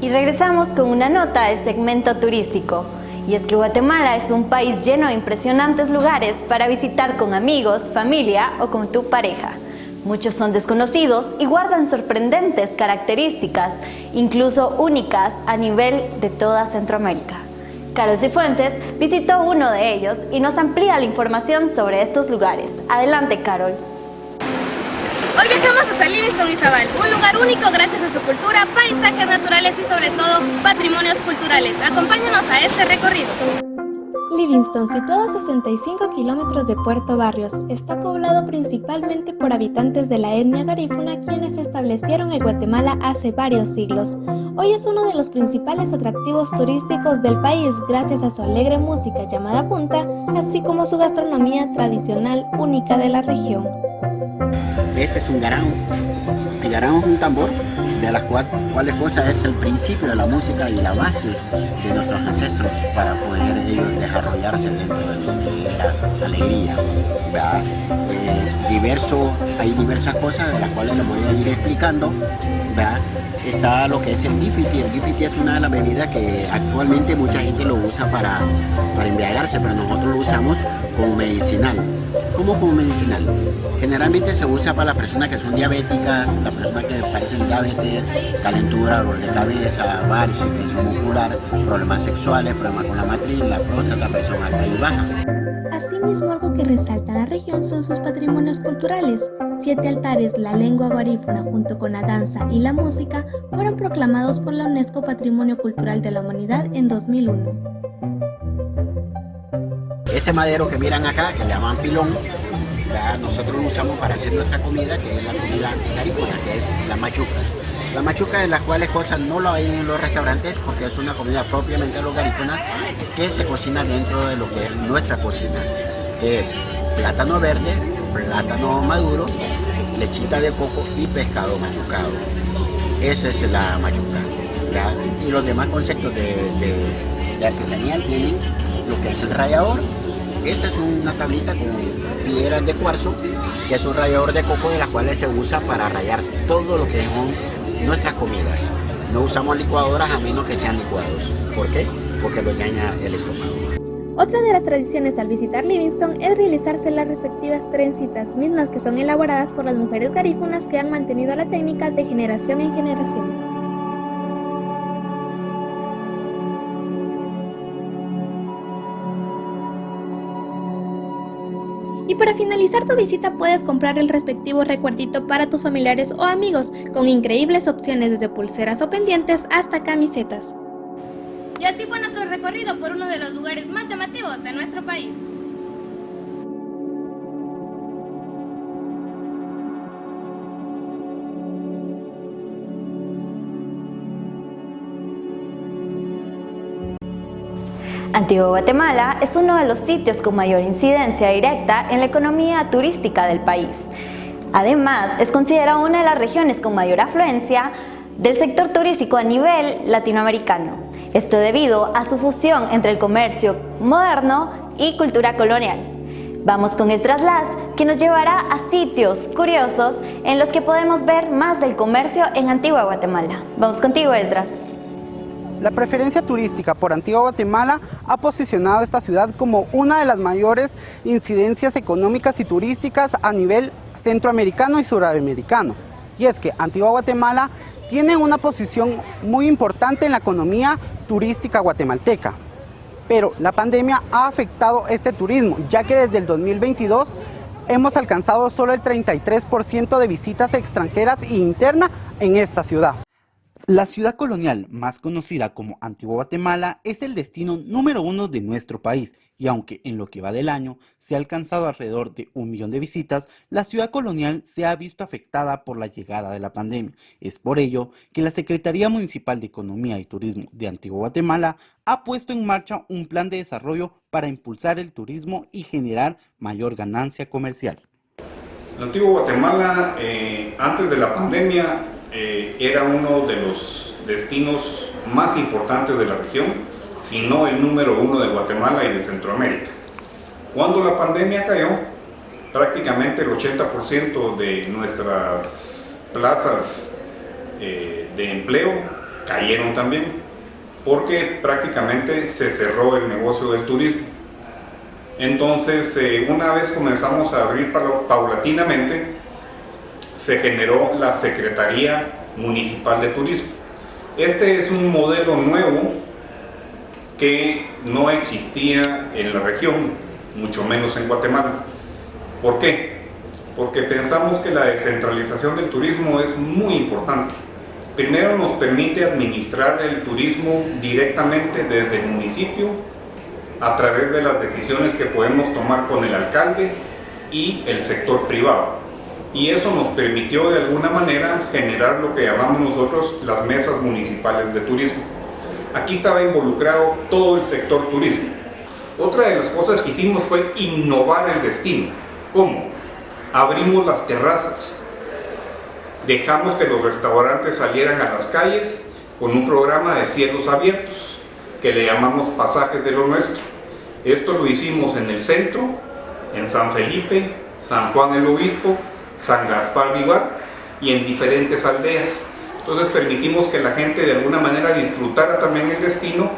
Y regresamos con una nota del segmento turístico. Y es que Guatemala es un país lleno de impresionantes lugares para visitar con amigos, familia o con tu pareja. Muchos son desconocidos y guardan sorprendentes características, incluso únicas a nivel de toda Centroamérica. Carol Cifuentes visitó uno de ellos y nos amplía la información sobre estos lugares. Adelante, Carol. Hoy viajamos hasta Livingston, Izabal, un lugar único gracias a su cultura, paisajes naturales y sobre todo patrimonios culturales. Acompáñanos a este recorrido. Livingston, situado a 65 kilómetros de Puerto Barrios, está poblado principalmente por habitantes de la etnia garífuna quienes se establecieron en Guatemala hace varios siglos. Hoy es uno de los principales atractivos turísticos del país gracias a su alegre música llamada punta, así como su gastronomía tradicional única de la región. Este es un garango. El garango es un tambor de las cuales cosas es el principio de la música y la base de nuestros ancestros para poder ellos desarrollarse dentro de lo que era la alegría. Hay diversas cosas de las cuales les voy a ir explicando. ¿Verdad? Está lo que es el gifiti. El gifiti es una de las bebidas que actualmente mucha gente lo usa para embriagarse, pero nosotros lo usamos como medicinal. ¿Cómo como medicinal? Generalmente se usa para las personas que son diabéticas, las personas que padecen diabetes, calentura, dolor de cabeza, varices, tensión muscular, problemas sexuales, problemas con la matriz, la próstata, presión alta y baja. Asimismo, algo que resalta la región son sus patrimonios culturales. 7 altares, la lengua garífuna junto con la danza y la música fueron proclamados por la UNESCO Patrimonio Cultural de la Humanidad en 2001. Ese madero que miran acá, que le llaman pilón, nosotros lo usamos para hacer nuestra comida, que es la comida garífuna, que es la machuca. La machuca, en las cuales cosas no lo hay en los restaurantes, porque es una comida propiamente de los garífunas que se cocina dentro de lo que es nuestra cocina, que es plátano verde, plátano maduro, lechita de coco y pescado machucado. Esa es la machuca. Y los demás conceptos de artesanía tienen lo que es el rallador, Esta es una tablita con piedras de cuarzo, que es un rallador de coco de las cuales se usa para rallar todo lo que son nuestras comidas. No usamos licuadoras a menos que sean licuados. ¿Por qué? Porque lo daña el estómago. Otra de las tradiciones al visitar Livingston es realizarse las respectivas trencitas, mismas que son elaboradas por las mujeres garífunas que han mantenido la técnica de generación en generación. Y para finalizar tu visita puedes comprar el respectivo recuerdito para tus familiares o amigos, con increíbles opciones desde pulseras o pendientes hasta camisetas. Y así fue nuestro recorrido por uno de los lugares más llamativos de nuestro país. Antigua Guatemala es uno de los sitios con mayor incidencia directa en la economía turística del país. Además, es considerada una de las regiones con mayor afluencia del sector turístico a nivel latinoamericano. Esto debido a su fusión entre el comercio moderno y cultura colonial. Vamos con Esdras Las, que nos llevará a sitios curiosos en los que podemos ver más del comercio en Antigua Guatemala. Vamos contigo, Esdras. La preferencia turística por Antigua Guatemala ha posicionado esta ciudad como una de las mayores incidencias económicas y turísticas a nivel centroamericano y suramericano. Y es que Antigua Guatemala tiene una posición muy importante en la economía turística guatemalteca. Pero la pandemia ha afectado este turismo, ya que desde el 2022 hemos alcanzado solo el 33% de visitas extranjeras e internas en esta ciudad. La ciudad colonial, más conocida como Antigua Guatemala, es el destino número 1 de nuestro país, y aunque en lo que va del año se ha alcanzado alrededor de 1 millón de visitas, la ciudad colonial se ha visto afectada por la llegada de la pandemia. Es por ello que la Secretaría Municipal de Economía y Turismo de Antigua Guatemala ha puesto en marcha un plan de desarrollo para impulsar el turismo y generar mayor ganancia comercial. La Antigua Guatemala, antes de la pandemia, era uno de los destinos más importantes de la región, si no el número 1 de Guatemala y de Centroamérica. Cuando la pandemia cayó, prácticamente el 80% de nuestras plazas de empleo cayeron también, porque prácticamente se cerró el negocio del turismo. Entonces, una vez comenzamos a abrir paulatinamente, se generó la Secretaría Municipal de Turismo. Este es un modelo nuevo que no existía en la región, mucho menos en Guatemala. ¿Por qué? Porque pensamos que la descentralización del turismo es muy importante. Primero, nos permite administrar el turismo directamente desde el municipio a través de las decisiones que podemos tomar con el alcalde y el sector privado. Y eso nos permitió de alguna manera generar lo que llamamos nosotros las mesas municipales de turismo. Aquí estaba involucrado todo el sector turismo. Otra de las cosas que hicimos fue innovar el destino. ¿Cómo? Abrimos las terrazas. Dejamos que los restaurantes salieran a las calles con un programa de cielos abiertos que le llamamos Pasajes de lo Nuestro. Esto lo hicimos en el centro, en San Felipe, San Juan el Obispo, San Gaspar Vivar y en diferentes aldeas. Entonces permitimos que la gente de alguna manera disfrutara también el destino,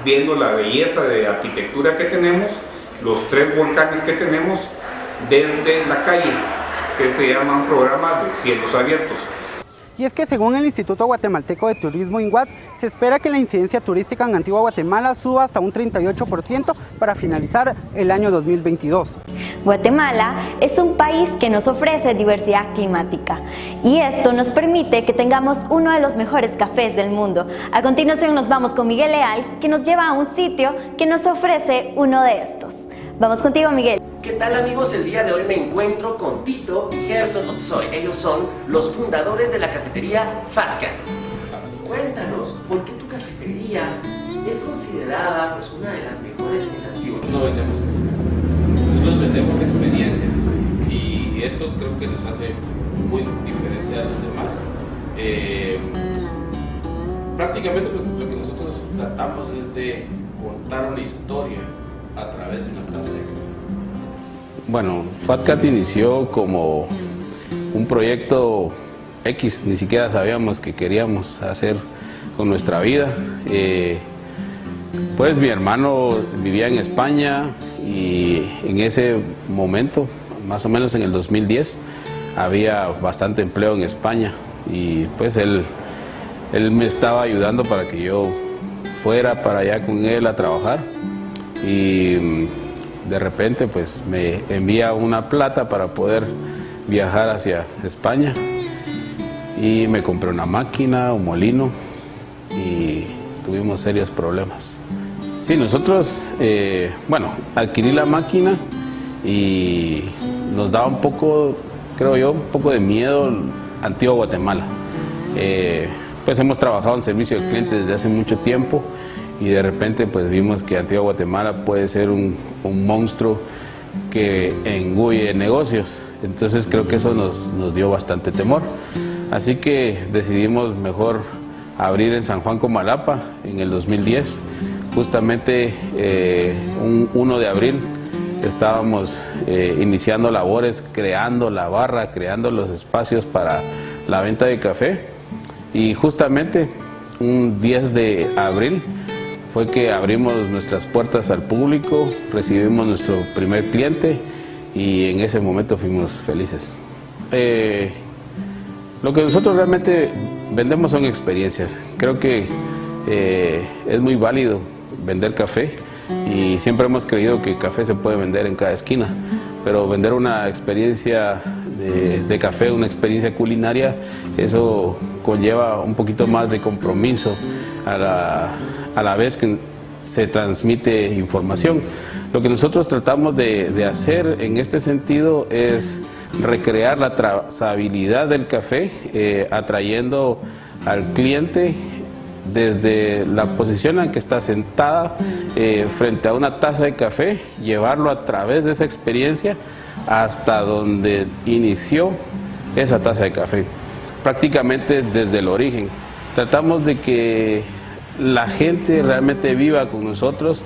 viendo la belleza de arquitectura que tenemos, los 3 volcanes que tenemos desde la calle, que se llama un programa de cielos abiertos. Y es que según el Instituto Guatemalteco de Turismo INGUAT, se espera que la incidencia turística en Antigua Guatemala suba hasta un 38% para finalizar el año 2022. Guatemala es un país que nos ofrece diversidad climática y esto nos permite que tengamos uno de los mejores cafés del mundo. A continuación nos vamos con Miguel Leal, que nos lleva a un sitio que nos ofrece uno de estos. Vamos contigo, Miguel. ¿Qué tal, amigos? El día de hoy me encuentro con Tito y Gerson Otsoy. Ellos son los fundadores de la cafetería Fat Cat. Cuéntanos, ¿por qué tu cafetería es considerada pues, una de las mejores en Antigua? No vendemos café, nosotros vendemos experiencias y esto creo que nos hace muy diferente a los demás. Prácticamente lo que nosotros tratamos es de contar una historia a través de una taza de café. Bueno, FatCat inició como un proyecto X, ni siquiera sabíamos qué queríamos hacer con nuestra vida. Pues mi hermano vivía en España y en ese momento, más o menos en el 2010, había bastante empleo en España y pues él me estaba ayudando para que yo fuera para allá con él a trabajar y de repente pues me envía una plata para poder viajar hacia España y me compré una máquina, un molino y tuvimos serios problemas. Sí, nosotros, adquirí la máquina y nos daba un poco, creo yo, un poco de miedo Antigua Guatemala. Pues hemos trabajado en servicio de clientes desde hace mucho tiempo y de repente pues vimos que Antigua Guatemala puede ser un monstruo que engulle negocios. Entonces creo que eso nos dio bastante temor. Así que decidimos mejor abrir en San Juan Comalapa en el 2010. Justamente un 1 de abril estábamos iniciando labores, creando la barra, creando los espacios para la venta de café y justamente un 10 de abril fue que abrimos nuestras puertas al público, recibimos nuestro primer cliente y en ese momento fuimos felices. Lo que nosotros realmente vendemos son experiencias. Creo que es muy válido vender café y siempre hemos creído que café se puede vender en cada esquina, pero vender una experiencia de café, una experiencia culinaria, eso conlleva un poquito más de compromiso a la vez que se transmite información. Lo que nosotros tratamos de hacer en este sentido es recrear la trazabilidad del café, atrayendo al cliente desde la posición en que está sentada frente a una taza de café, llevarlo a través de esa experiencia hasta donde inició esa taza de café, prácticamente desde el origen. Tratamos de que la gente realmente viva con nosotros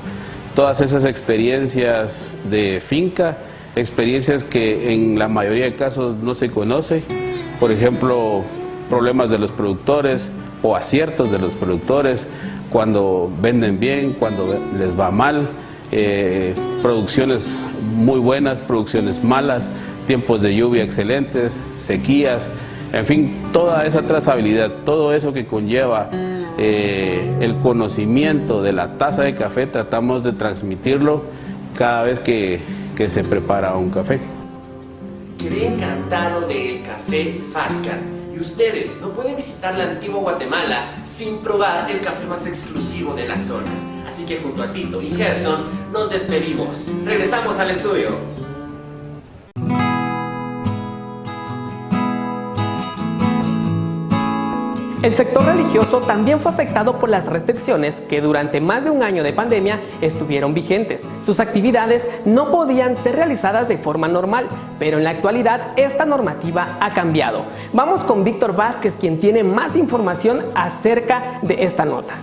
todas esas experiencias de finca, experiencias que en la mayoría de casos no se conoce, por ejemplo, problemas de los productores o aciertos de los productores, cuando venden bien, cuando les va mal, producciones muy buenas, producciones malas, tiempos de lluvia excelentes, sequías, en fin, toda esa trazabilidad, todo eso que conlleva el conocimiento de la taza de café, tratamos de transmitirlo cada vez que se prepara un café. Quedé encantado del café FatCat y ustedes no pueden visitar la Antigua Guatemala sin probar el café más exclusivo de la zona. Así que junto a Tito y Gerson nos despedimos. Regresamos al estudio. El sector religioso también fue afectado por las restricciones que durante más de un año de pandemia estuvieron vigentes. Sus actividades no podían ser realizadas de forma normal, pero en la actualidad esta normativa ha cambiado. Vamos con Víctor Vázquez, quien tiene más información acerca de esta nota.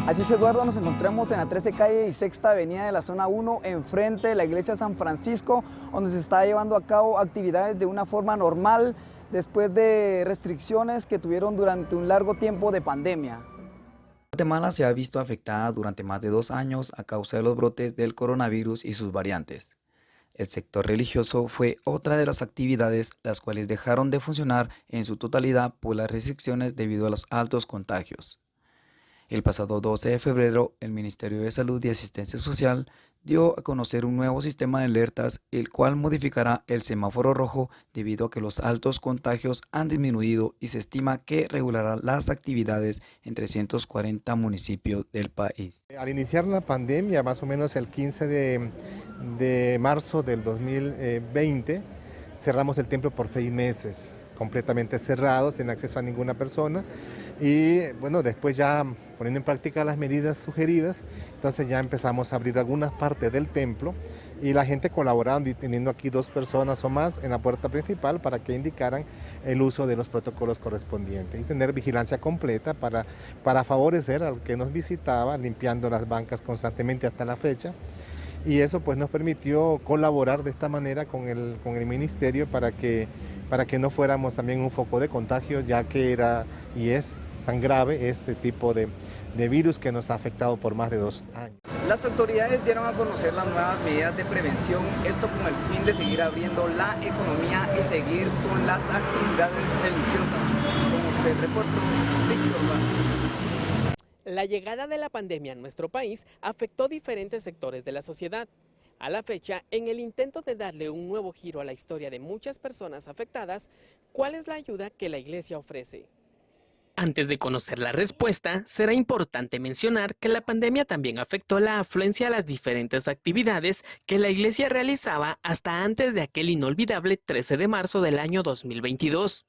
Así es, Eduardo, nos encontramos en la 13 calle y Sexta Avenida de la zona 1, enfrente de la iglesia San Francisco, donde se está llevando a cabo actividades de una forma normal, después de restricciones que tuvieron durante un largo tiempo de pandemia. Guatemala se ha visto afectada durante más de 2 años a causa de los brotes del coronavirus y sus variantes. El sector religioso fue otra de las actividades las cuales dejaron de funcionar en su totalidad por las restricciones debido a los altos contagios. El pasado 12 de febrero, el Ministerio de Salud y Asistencia Social dio a conocer un nuevo sistema de alertas, el cual modificará el semáforo rojo debido a que los altos contagios han disminuido y se estima que regulará las actividades en 340 municipios del país. Al iniciar la pandemia, más o menos el 15 de marzo del 2020, cerramos el templo por 6 meses, completamente cerrado, sin acceso a ninguna persona. Y bueno, después ya poniendo en práctica las medidas sugeridas, entonces ya empezamos a abrir algunas partes del templo y la gente colaborando y teniendo aquí 2 personas o más en la puerta principal para que indicaran el uso de los protocolos correspondientes y tener vigilancia completa para favorecer al que nos visitaba, limpiando las bancas constantemente hasta la fecha. y eso pues nos permitió colaborar de esta manera con el ministerio para que no fuéramos también un foco de contagio, ya que era y es tan grave este tipo de virus que nos ha afectado por más de 2 años. Las autoridades dieron a conocer las nuevas medidas de prevención, esto con el fin de seguir abriendo la economía y seguir con las actividades religiosas. Como usted reportó, Víctor Vázquez. La llegada de la pandemia a nuestro país afectó diferentes sectores de la sociedad. A la fecha, en el intento de darle un nuevo giro a la historia de muchas personas afectadas, ¿cuál es la ayuda que la Iglesia ofrece? Antes de conocer la respuesta, será importante mencionar que la pandemia también afectó la afluencia a las diferentes actividades que la Iglesia realizaba hasta antes de aquel inolvidable 13 de marzo del año 2022.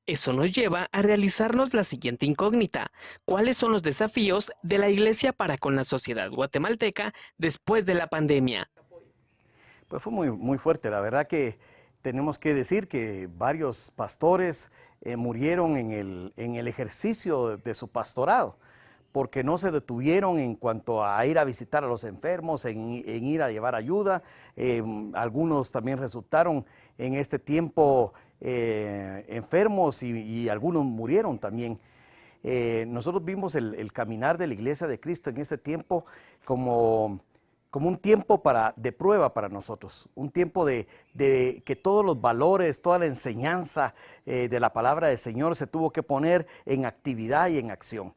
Eso nos lleva a realizarnos la siguiente incógnita: ¿cuáles son los desafíos de la Iglesia para con la sociedad guatemalteca después de la pandemia? Pues fue muy fuerte, la verdad que tenemos que decir que varios pastores murieron en el ejercicio de su pastorado, porque no se detuvieron en cuanto a ir a visitar a los enfermos, en ir a llevar ayuda. Algunos también resultaron en este tiempo enfermos y algunos murieron también. Nosotros vimos el caminar de la Iglesia de Cristo en este tiempo como un tiempo de prueba para nosotros, un tiempo de que todos los valores, toda la enseñanza de la palabra del Señor se tuvo que poner en actividad y en acción.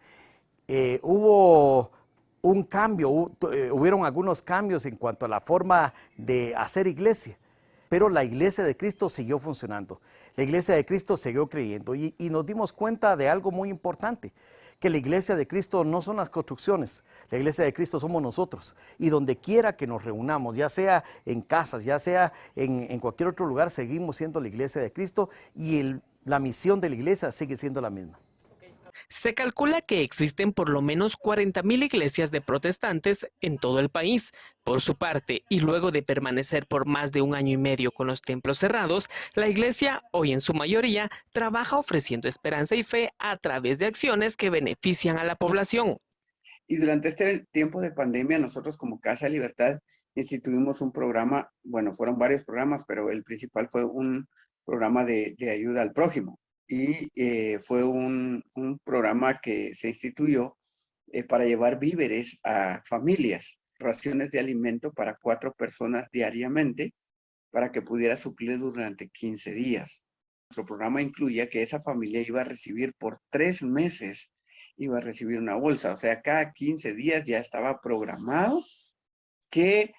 Hubo un cambio, hubieron algunos cambios en cuanto a la forma de hacer iglesia, pero la Iglesia de Cristo siguió funcionando, la Iglesia de Cristo siguió creyendo y nos dimos cuenta de algo muy importante, que la Iglesia de Cristo no son las construcciones, la Iglesia de Cristo somos nosotros, y donde quiera que nos reunamos, ya sea en casas, ya sea en cualquier otro lugar, seguimos siendo la Iglesia de Cristo y la misión de la Iglesia sigue siendo la misma. Se calcula que existen por lo menos 40,000 iglesias de protestantes en todo el país. Por su parte, y luego de permanecer por más de 1 año y medio con los templos cerrados, la Iglesia, hoy en su mayoría, trabaja ofreciendo esperanza y fe a través de acciones que benefician a la población. Y durante este tiempo de pandemia, nosotros como Casa de Libertad instituimos un programa, bueno, fueron varios programas, pero el principal fue un programa de ayuda al prójimo. Y fue un programa que se instituyó para llevar víveres a familias, raciones de alimento para 4 personas diariamente, para que pudiera suplir durante 15 días. Nuestro programa incluía que esa familia iba a recibir por 3 meses, iba a recibir una bolsa, o sea, cada 15 días ya estaba programado que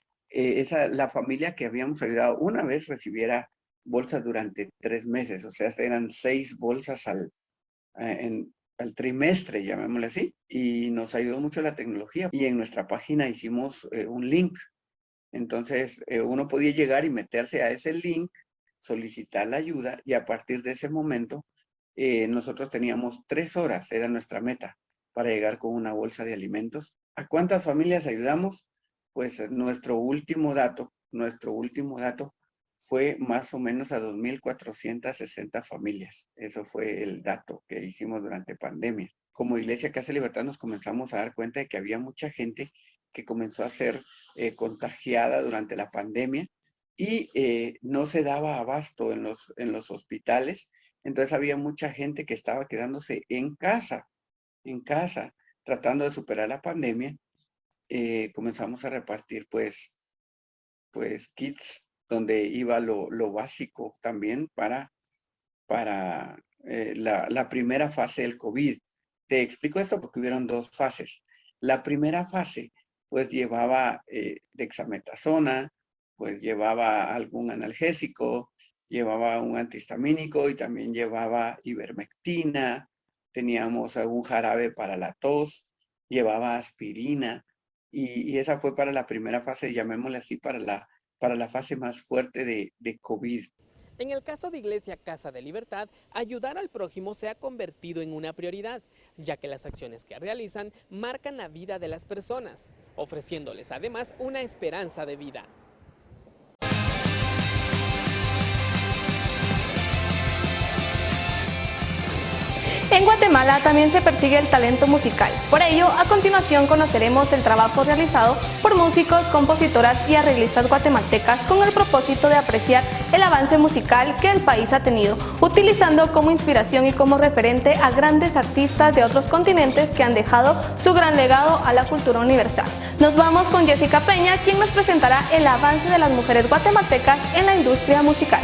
la familia que habíamos ayudado una vez recibiera bolsas durante 3 meses, o sea, eran 6 bolsas al trimestre, llamémosle así, y nos ayudó mucho la tecnología. Y en nuestra página hicimos un link, entonces uno podía llegar y meterse a ese link, solicitar la ayuda, y a partir de ese momento nosotros teníamos 3 horas, era nuestra meta, para llegar con una bolsa de alimentos. ¿A cuántas familias ayudamos? Pues nuestro último dato fue más o menos a 2,460 familias. Eso fue el dato que hicimos durante pandemia. Como Iglesia Casa de Libertad nos comenzamos a dar cuenta de que había mucha gente que comenzó a ser contagiada durante la pandemia y no se daba abasto en los hospitales. Entonces había mucha gente que estaba quedándose en casa, tratando de superar la pandemia. Comenzamos a repartir pues kits donde iba lo básico también para la primera fase del COVID. Te explico esto porque hubieron 2 fases. La primera fase pues llevaba dexametasona, pues llevaba algún analgésico, llevaba un antihistamínico y también llevaba ivermectina, teníamos algún jarabe para la tos, llevaba aspirina y esa fue para la primera fase, llamémosle así, para la fase más fuerte de COVID. En el caso de Iglesia Casa de Libertad, ayudar al prójimo se ha convertido en una prioridad, ya que las acciones que realizan marcan la vida de las personas, ofreciéndoles además una esperanza de vida. En Guatemala también se persigue el talento musical. Por ello, a continuación conoceremos el trabajo realizado por músicos, compositoras y arreglistas guatemaltecas con el propósito de apreciar el avance musical que el país ha tenido, utilizando como inspiración y como referente a grandes artistas de otros continentes que han dejado su gran legado a la cultura universal. Nos vamos con Jessica Peña, quien nos presentará el avance de las mujeres guatemaltecas en la industria musical.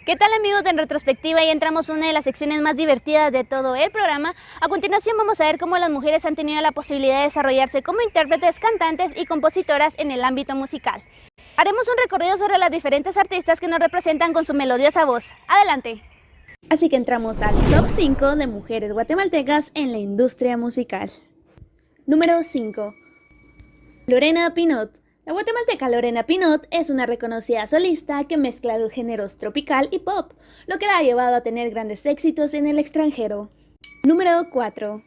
¿Qué tal, amigos de En Retrospectiva? Y entramos a una de las secciones más divertidas de todo el programa. A continuación vamos a ver cómo las mujeres han tenido la posibilidad de desarrollarse como intérpretes, cantantes y compositoras en el ámbito musical. Haremos un recorrido sobre las diferentes artistas que nos representan con su melodiosa voz. ¡Adelante! Así que entramos al top 5 de mujeres guatemaltecas en la industria musical. Número 5. Lorena Pinot. La guatemalteca Lorena Pinot es una reconocida solista que mezcla los géneros tropical y pop, lo que la ha llevado a tener grandes éxitos en el extranjero. Número 4.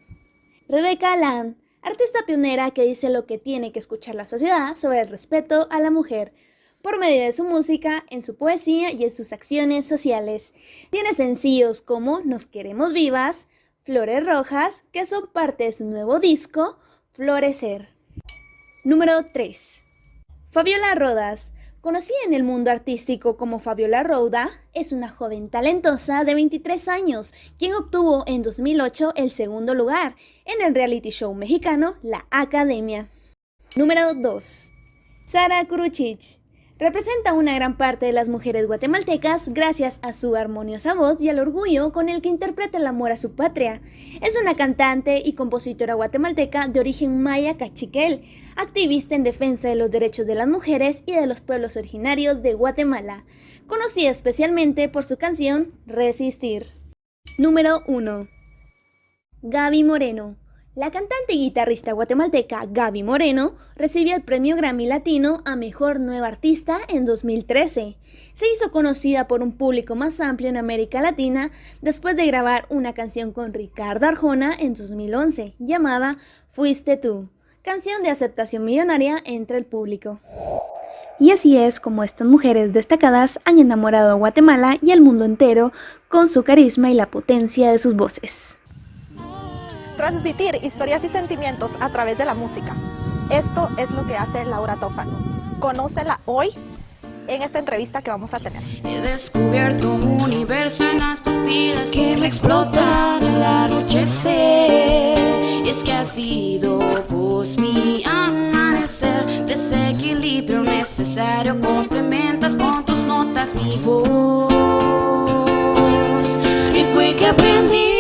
Rebeca Land, artista pionera que dice lo que tiene que escuchar la sociedad sobre el respeto a la mujer, por medio de su música, en su poesía y en sus acciones sociales. Tiene sencillos como Nos Queremos Vivas, Flores Rojas, que son parte de su nuevo disco, Florecer. Número 3. Fabiola Rodas, conocida en el mundo artístico como Fabiola Rouda, es una joven talentosa de 23 años, quien obtuvo en 2008 el segundo lugar en el reality show mexicano La Academia. Número 2. Sara Kuruchich. Representa una gran parte de las mujeres guatemaltecas gracias a su armoniosa voz y al orgullo con el que interpreta el amor a su patria. Es una cantante y compositora guatemalteca de origen maya cachiquel, activista en defensa de los derechos de las mujeres y de los pueblos originarios de Guatemala, conocida especialmente por su canción Resistir. Número 1. Gaby Moreno. La cantante y guitarrista guatemalteca Gaby Moreno recibió el premio Grammy Latino a Mejor Nueva Artista en 2013. Se hizo conocida por un público más amplio en América Latina después de grabar una canción con Ricardo Arjona en 2011 llamada Fuiste Tú, canción de aceptación millonaria entre el público. Y así es como estas mujeres destacadas han enamorado a Guatemala y al mundo entero con su carisma y la potencia de sus voces. Transmitir historias y sentimientos a través de la música. Esto es lo que hace Laura Tófano. Conócela hoy en esta entrevista que vamos a tener. He descubierto un universo en las pupilas que me explotan al anochecer. Y es que ha sido vos mi amanecer, desequilibrio necesario, complementas con tus notas mi voz. Y fue que aprendí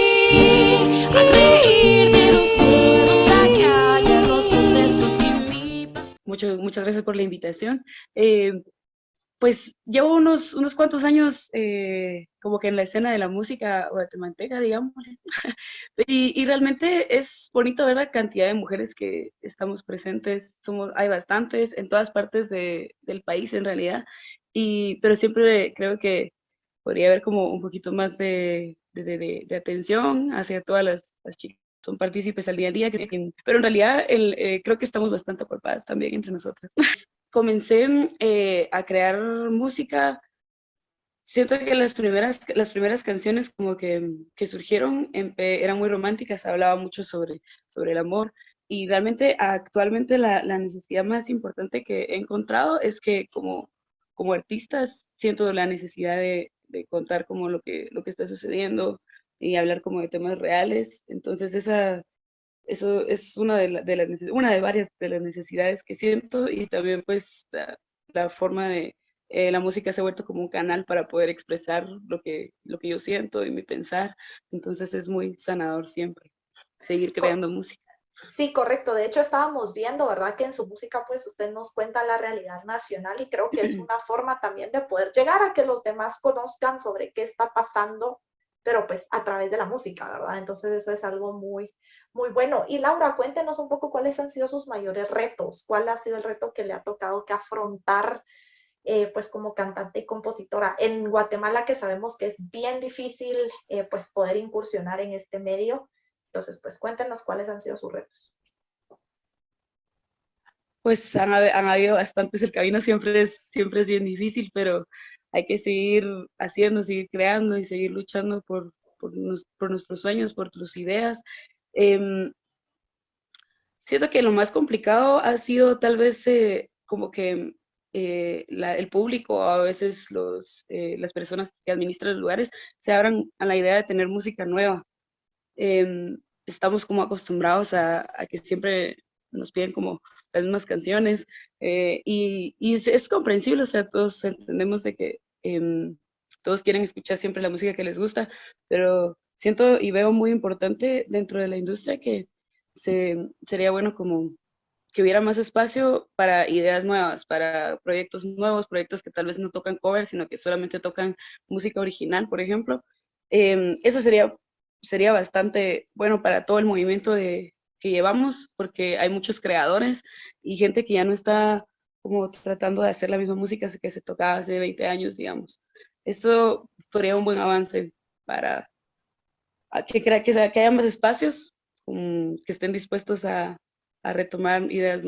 a reír de los miedos, a callar los bostezos que me pasan. Muchas gracias por la invitación. Pues llevo unos cuantos años como que en la escena de la música guatemalteca, digamos, y realmente es bonito ver la cantidad de mujeres que estamos presentes. Hay bastantes en todas partes del país en realidad, pero siempre creo que podría haber como un poquito más de atención hacia todas las chicas que son partícipes al día a día, pero en realidad creo que estamos bastante acuerpadas también entre nosotras. Comencé a crear música, siento que las primeras canciones como que surgieron eran muy románticas, hablaba mucho sobre el amor, y realmente actualmente la necesidad más importante que he encontrado es que como artistas siento la necesidad de contar como lo que está sucediendo y hablar como de temas reales. Entonces eso es una de varias de las necesidades que siento, y también pues la forma de la música se ha vuelto como un canal para poder expresar lo que yo siento y mi pensar. Entonces es muy sanador siempre seguir creando música. Sí, correcto. De hecho, estábamos viendo, ¿verdad?, que en su música, pues, usted nos cuenta la realidad nacional, y creo que es una forma también de poder llegar a que los demás conozcan sobre qué está pasando, pero pues a través de la música, ¿verdad? Entonces eso es algo muy, muy bueno. Y Laura, cuéntenos un poco cuáles han sido sus mayores retos. ¿Cuál ha sido el reto que le ha tocado que afrontar, pues, como cantante y compositora en Guatemala, que sabemos que es bien difícil, pues, poder incursionar en este medio? Entonces, pues cuéntenos cuáles han sido sus retos. Pues han habido bastantes, el camino siempre es bien difícil, pero hay que seguir haciendo, seguir creando y seguir luchando por por nuestros sueños, por tus ideas. Siento que lo más complicado ha sido tal vez como que el público, a veces las personas que administran los lugares, se abran a la idea de tener música nueva. Estamos como acostumbrados a que siempre nos piden como las mismas canciones y es comprensible, o sea, todos entendemos de que todos quieren escuchar siempre la música que les gusta, pero siento y veo muy importante dentro de la industria que sería bueno como que hubiera más espacio para ideas nuevas, para proyectos nuevos, proyectos que tal vez no tocan cover, sino que solamente tocan música original, por ejemplo. Eso sería bastante bueno para todo el movimiento que llevamos, porque hay muchos creadores y gente que ya no está como tratando de hacer la misma música que se tocaba hace 20 años, digamos. Esto sería un buen avance para que haya más espacios que estén dispuestos a tomar ideas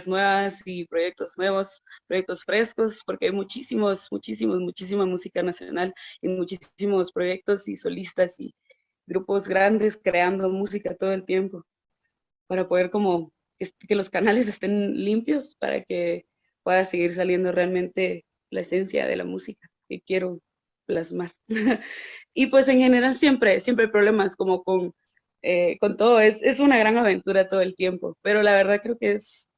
nuevas y proyectos nuevos, proyectos frescos, porque hay muchísima música nacional y muchísimos proyectos y solistas y grupos grandes creando música todo el tiempo, para poder como que los canales estén limpios para que pueda seguir saliendo realmente la esencia de la música que quiero plasmar. Y pues en general siempre hay problemas como con todo, es una gran aventura todo el tiempo, pero la verdad creo que es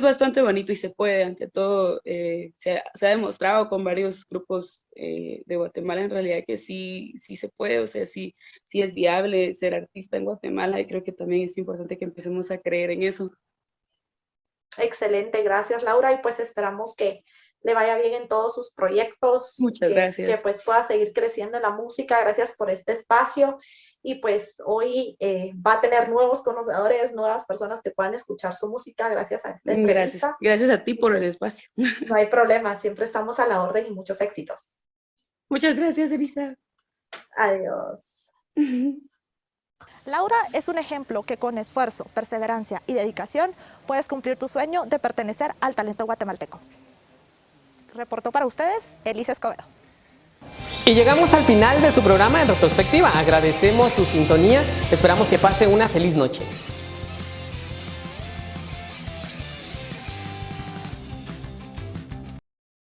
bastante bonito y se puede, ante todo, se ha demostrado con varios grupos de Guatemala en realidad que sí se puede, o sea, sí es viable ser artista en Guatemala y creo que también es importante que empecemos a creer en eso. Excelente, gracias Laura, y pues esperamos que le vaya bien en todos sus proyectos. Muchas gracias. Que pues pueda seguir creciendo en la música. Gracias por este espacio. Y pues hoy va a tener nuevos conocedores, nuevas personas que puedan escuchar su música gracias a esta entrevista. Gracias a ti por el espacio. No hay problema, siempre estamos a la orden y muchos éxitos. Muchas gracias, Elisa. Adiós. Laura es un ejemplo que con esfuerzo, perseverancia y dedicación puedes cumplir tu sueño de pertenecer al talento guatemalteco. Reportó para ustedes Elisa Escobedo. Y llegamos al final de su programa en retrospectiva. Agradecemos su sintonía. Esperamos que pase una feliz noche.